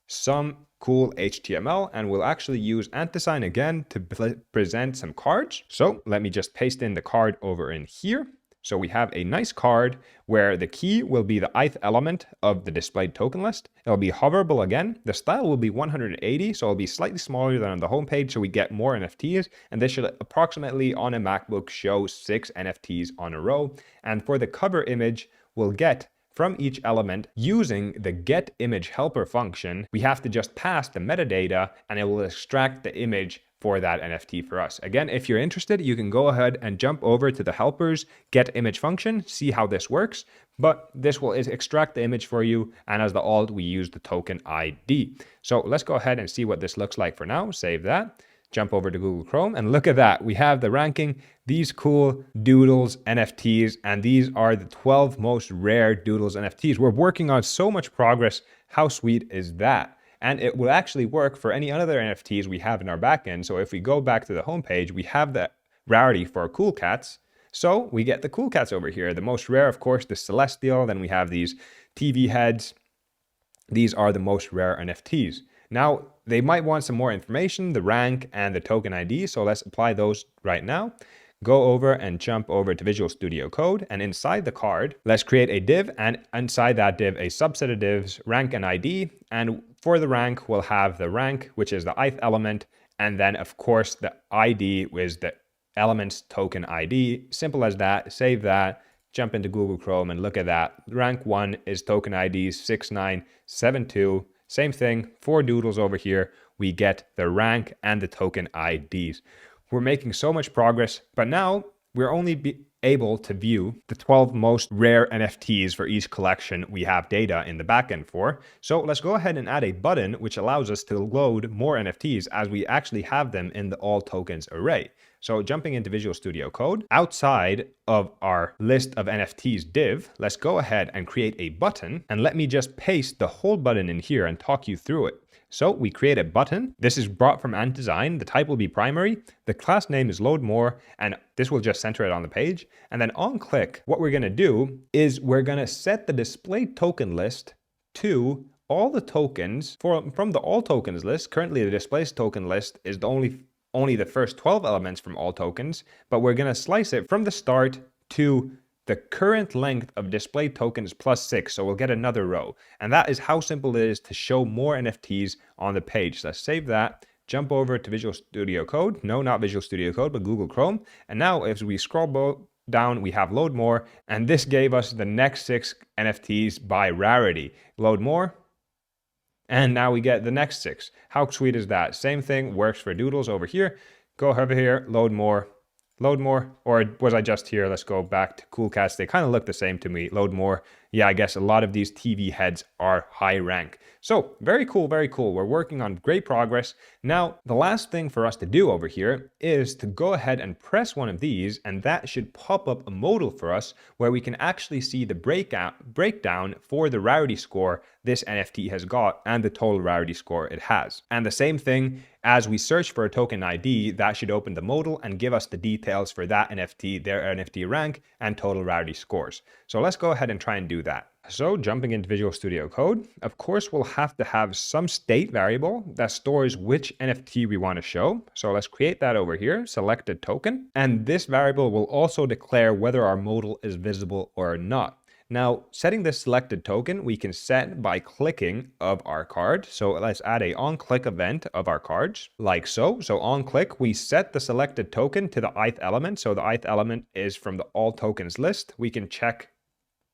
some cool HTML, and we'll actually use &sign again to present some cards. So let me just paste in the card over in here. So we have a nice card where the key will be the ith element of the displayed token list. It'll be hoverable again. The style will be 180, so it'll be slightly smaller than on the home page, so we get more NFTs. And this should approximately on a MacBook show 6 NFTs on a row. And for the cover image, we'll get from each element using the getImageHelper function. We have to just pass the metadata and it will extract the image for that NFT for us. Again, if you're interested, you can go ahead and jump over to the helpers getImage function, see how this works, but this will extract the image for you. And as the alt, we use the token ID. So let's go ahead and see what this looks like for now. Save that. Jump over to Google Chrome and look at that. We have the ranking, these cool doodles NFTs, and these are the 12 most rare doodles NFTs. We're working on so much progress. How sweet is that? And it will actually work for any other NFTs we have in our backend. So if we go back to the homepage, we have the rarity for cool cats. So we get the cool cats over here. The most rare, of course, the celestial. Then we have these TV heads. These are the most rare NFTs. Now, they might want some more information, the rank and the token ID. So let's apply those right now. Go over and jump over to Visual Studio Code, and inside the card, let's create a div, and inside that div, a subset of divs, rank and ID. And for the rank, we'll have the rank, which is the ith element. And then of course, the ID is the element's token ID. Simple as that. Save that, jump into Google Chrome and look at that. Rank 1 is token ID 6972. Same thing, 4 doodles over here. We get the rank and the token IDs. We're making so much progress, but now we're only able to view the 12 most rare NFTs for each collection we have data in the backend for. So let's go ahead and add a button which allows us to load more NFTs as we actually have them in the all tokens array. So jumping into Visual Studio Code, outside of our list of NFTs div, let's go ahead and create a button, and let me just paste the whole button in here and talk you through it. So we create a button. This is brought from &design. The type will be primary. The class name is load more, and this will just center it on the page. And then on click, what we're going to do is we're going to set the display token list to all the tokens from the all tokens list. Currently, the display token list is only the first 12 elements from all tokens, but we're going to slice it from the start to the current length of display tokens plus 6, so we'll get another row. And that is how simple it is to show more NFTs on the page. Let's save that, jump over to Visual Studio Code. No, not Visual Studio Code, but Google Chrome. And now if we scroll down, we have load more, and this gave us the next 6 NFTs by rarity. Load more, and now we get the next 6. How sweet is that? Same thing works for doodles over here. Go over here, load more, or was I just here? Let's go back to cool cats. They kind of look the same to me. Load more. Yeah, I guess a lot of these TV heads are high rank. So very cool, very cool. We're working on great progress. Now, the last thing for us to do over here is to go ahead and press one of these, and that should pop up a modal for us where we can actually see the breakdown for the rarity score this NFT has got and the total rarity score it has. And the same thing, as we search for a token ID, that should open the modal and give us the details for that NFT, their NFT rank, and total rarity scores. So let's go ahead and try and do that. So jumping into Visual Studio Code, of course, we'll have to have some state variable that stores which NFT we want to show. So let's create that over here, select a token, and this variable will also declare whether our modal is visible or not. Now, setting this selected token, we can set by clicking of our card. So let's add a on-click event of our cards, like so. So on click, we set the selected token to the ith element. So the ith element is from the all tokens list. We can check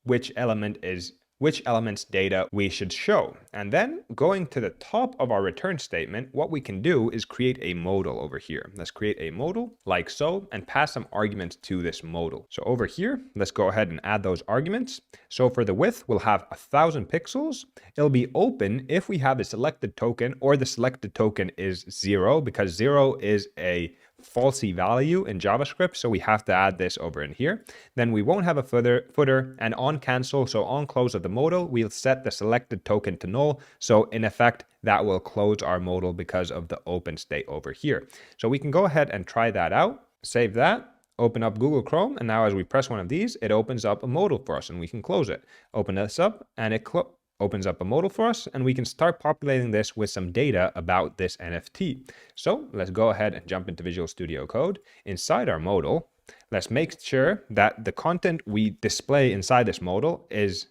which element is which element's data we should show. And then going to the top of our return statement, what we can do is create a modal over here. Let's create a modal like so and pass some arguments to this modal. So over here, let's go ahead and add those arguments. So for the width, we'll have 1000 pixels. It'll be open if we have a selected token or the selected token is 0, because 0 is a falsy value in JavaScript, so we have to add this over in here. Then we won't have a footer, and on cancel, so on close of the modal, we'll set the selected token to null. So in effect, that will close our modal because of the open state over here. So we can go ahead and try that out, save that, open up Google Chrome, and now as we press one of these, it opens up a modal for us and we can close it. Open this up and it opens up a modal for us, and we can start populating this with some data about this NFT. So let's go ahead and jump into Visual Studio Code. Inside our modal, let's make sure that the content we display inside this modal is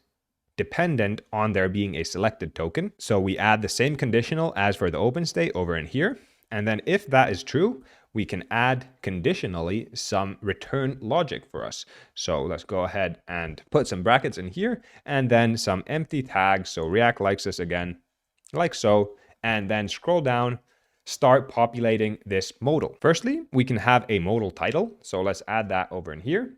dependent on there being a selected token. So we add the same conditional as for the open state over in here. And then if that is true, we can add conditionally some return logic for us. So let's go ahead and put some brackets in here and then some empty tags. So React likes this again, like so, and then scroll down, start populating this modal. Firstly, we can have a modal title. So let's add that over in here.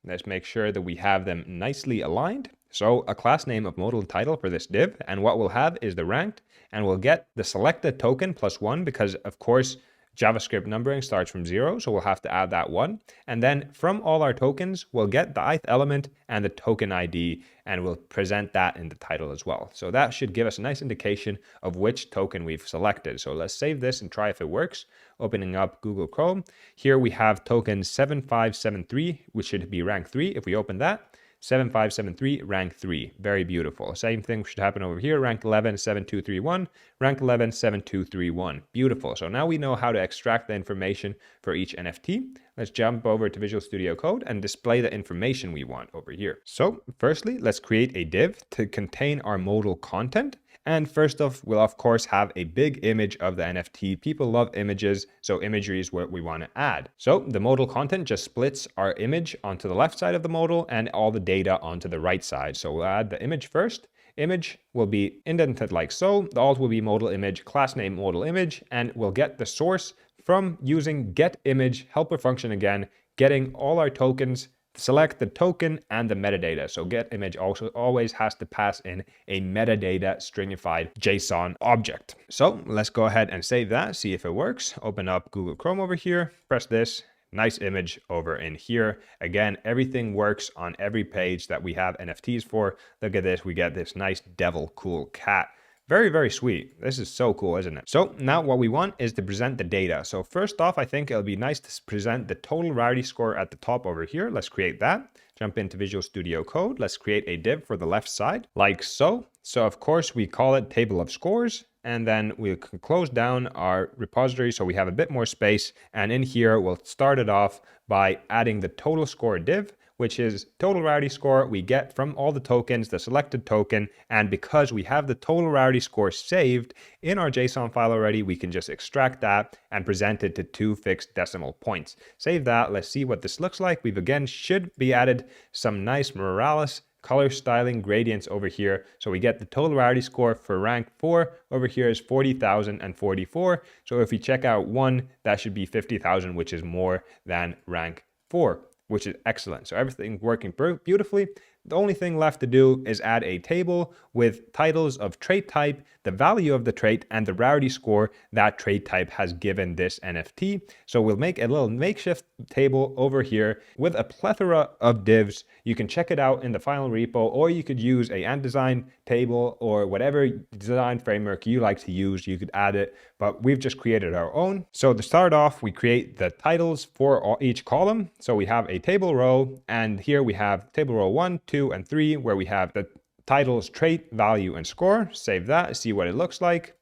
Let's make sure that we have them nicely aligned. So a class name of modal title for this div, and what we'll have is the ranked, and we'll get the selected token +1 because of course JavaScript numbering starts from 0, so we'll have to add that 1. And then from all our tokens, we'll get the ith element and the token ID, and we'll present that in the title as well. So that should give us a nice indication of which token we've selected. So let's save this and try if it works. Opening up Google Chrome. Here we have token 7573, which should be rank 3. If we open that, 7573, rank 3. Very beautiful. Same thing should happen over here. Rank 11, 7231. Rank 11, 7231. Beautiful. So now we know how to extract the information for each NFT. Let's jump over to Visual Studio Code and display the information we want over here. So firstly, let's create a div to contain our modal content. And first off, we'll of course have a big image of the NFT. People love images, so imagery is what we want to add. So the modal content just splits our image onto the left side of the modal and all the data onto the right side. So we'll add the image first. Image will be indented like so. The alt will be modal image, class name modal image, and we'll get the source from using getImage helper function again, getting all our tokens, select the token and the metadata. So getImage also always has to pass in a metadata stringified JSON object. So let's go ahead and save that, see if it works. Open up Google Chrome over here, press this. Nice image over in here. Again, everything works on every page that we have NFTs for. Look at this, we get this nice devil cool cat. Very, very sweet. This is so cool, isn't it? So now what we want is to present the data. So first off, I think it'll be nice to present the total rarity score at the top over here. Let's create that. Jump into Visual Studio Code. Let's create a div for the left side, like so. So of course we call it table of scores, and then we can close down our repository so we have a bit more space. And in here, we'll start it off by adding the total score div, which is total rarity score we get from all the tokens, the selected token. And because we have the total rarity score saved in our JSON file already, we can just extract that and present it to 2 fixed decimal points. Save that. Let's see what this looks like. We've again should be added some nice Moralis color styling gradients over here. So we get the total rarity score for rank 4 over here is 40,044. So if we check out 1, that should be 50,000, which is more than rank 4. Which is excellent. So everything working beautifully. The only thing left to do is add a table with titles of trait type, the value of the trait, and the rarity score that trait type has given this NFT. So we'll make a little makeshift table over here with a plethora of divs. You can check it out in the final repo, or you could use a AntDesign table or whatever design framework you like to use. You could add it, but we've just created our own. So to start off, we create the titles for each column. So we have a table row, and here we have table row 1, 2, and 3, where we have the titles, trait, value, and score. Save that, see what it looks like.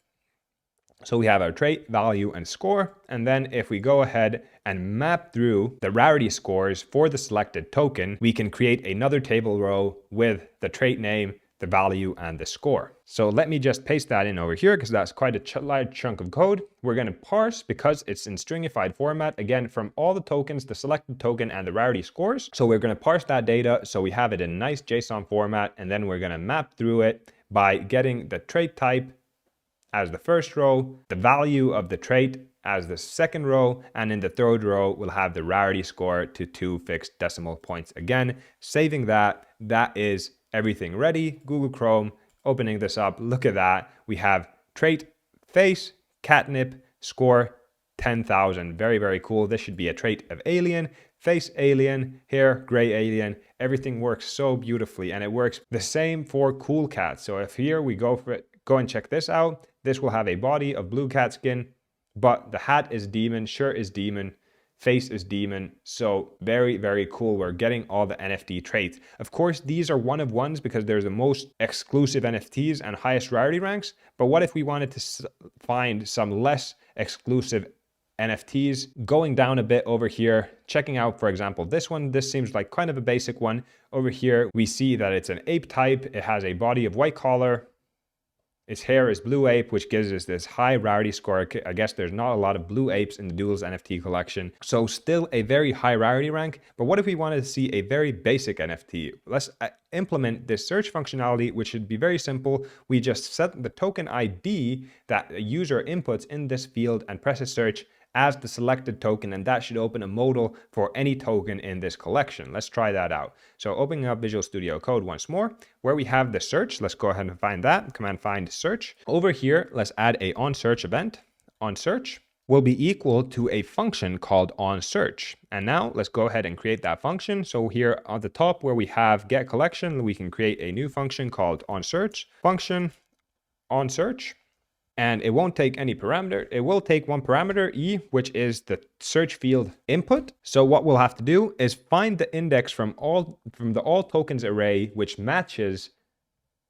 So we have our trait, value, and score. And then if we go ahead and map through the rarity scores for the selected token, we can create another table row with the trait name, the value and the score. So let me just paste that in over here because that's quite a large chunk of code. We're going to parse because it's in stringified format, again, from all the tokens, the selected token and the rarity scores. So we're going to parse that data so we have it in a nice JSON format, and then we're going to map through it by getting the trait type as the first row, the value of the trait as the second row, and in the third row, we'll have the rarity score to 2 fixed decimal points. Again, saving that, that is everything ready. Google Chrome, opening this up, look at that. We have trait, face, catnip, score, 10,000. Very, very cool. This should be a trait of alien, face alien, hair, gray alien. Everything works so beautifully, and it works the same for cool cat. So if here we go for it, go and check this out. This will have a body of blue cat skin, but the hat is demon, shirt is demon, face is demon. So very, very cool. We're getting all the NFT traits. Of course, these are one of ones because they're the most exclusive NFTs and highest rarity ranks. But what if we wanted to find some less exclusive NFTs? Going down a bit over here, checking out, for example, this one. This seems like kind of a basic one. Over here, we see that it's an ape type. It has a body of white collar. Its hair is blue ape, which gives us this high rarity score. I guess there's not a lot of blue apes in the Duels NFT collection. So still a very high rarity rank. But what if we wanted to see a very basic NFT? Let's implement this search functionality, which should be very simple. We just set the token ID that a user inputs in this field and presses search as the selected token, and that should open a modal for any token in this collection. Let's try that out. So opening up Visual Studio Code once more, where we have the search, let's go ahead and find that, command find search. Over here, let's add a onSearch event. OnSearch will be equal to a function called onSearch. And now let's go ahead and create that function. So here on the top where we have get collection, we can create a new function called onSearch, function onSearch. And it won't take any parameter. It will take one parameter, E, which is the search field input. So what we'll have to do is find the index from the all tokens array, which matches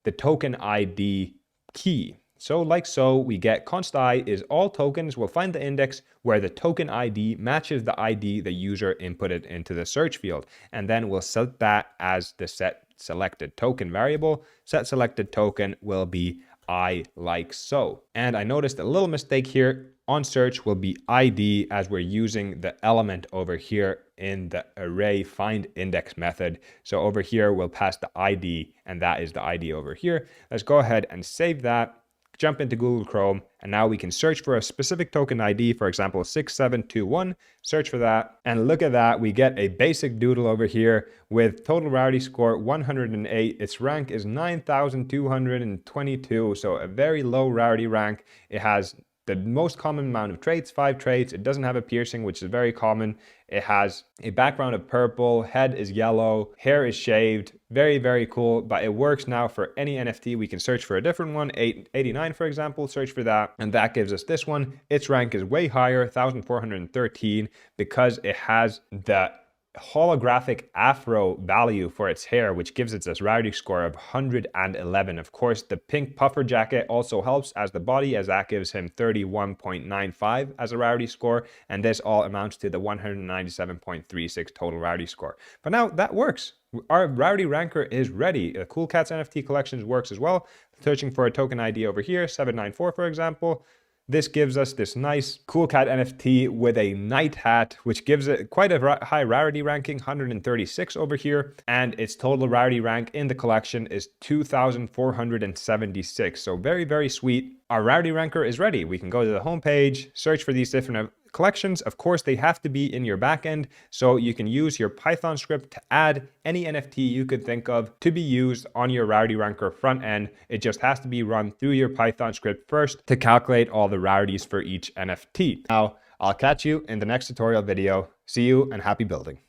the token ID key. So like so, we get const I is all tokens. We'll find the index where the token ID matches the ID the user inputted into the search field. And then we'll set that as the set selected token variable. Set selected token will be I like so. And I noticed a little mistake here. OnSearch will be ID as we're using the element over here in the array find index method. So over here, we'll pass the ID, and that is the ID over here. Let's go ahead and save that. Jump into Google Chrome, and now we can search for a specific token ID, for example, 6721, search for that, and look at that, we get a basic doodle over here with total rarity score 108, its rank is 9,222, so a very low rarity rank. It has the most common amount of traits, 5 traits. It doesn't have a piercing, which is very common. It has a background of purple, head is yellow, hair is shaved. Very, very cool, but it works now for any NFT. We can search for a different one, 889 for example, search for that, and that gives us this one. Its rank is way higher, 1,413, because it has the holographic afro value for its hair, which gives it this rarity score of 111. Of course, the pink puffer jacket also helps as the body, as that gives him 31.95 as a rarity score, and this all amounts to the 197.36 total rarity score. But now that works. Our rarity ranker is ready. Cool Cats NFT collections works as well. Searching for a token ID over here, 794 for example. This gives us this nice Cool Cat NFT with a night hat, which gives it quite a high rarity ranking, 136 over here. And its total rarity rank in the collection is 2,476. So very, very sweet. Our rarity ranker is ready. We can go to the home page, search for these different collections. Of course, they have to be in your backend, so you can use your Python script to add any NFT you could think of to be used on your rarity ranker front end. It just has to be run through your Python script first to calculate all the rarities for each NFT. Now, I'll catch you in the next tutorial video. See you and happy building.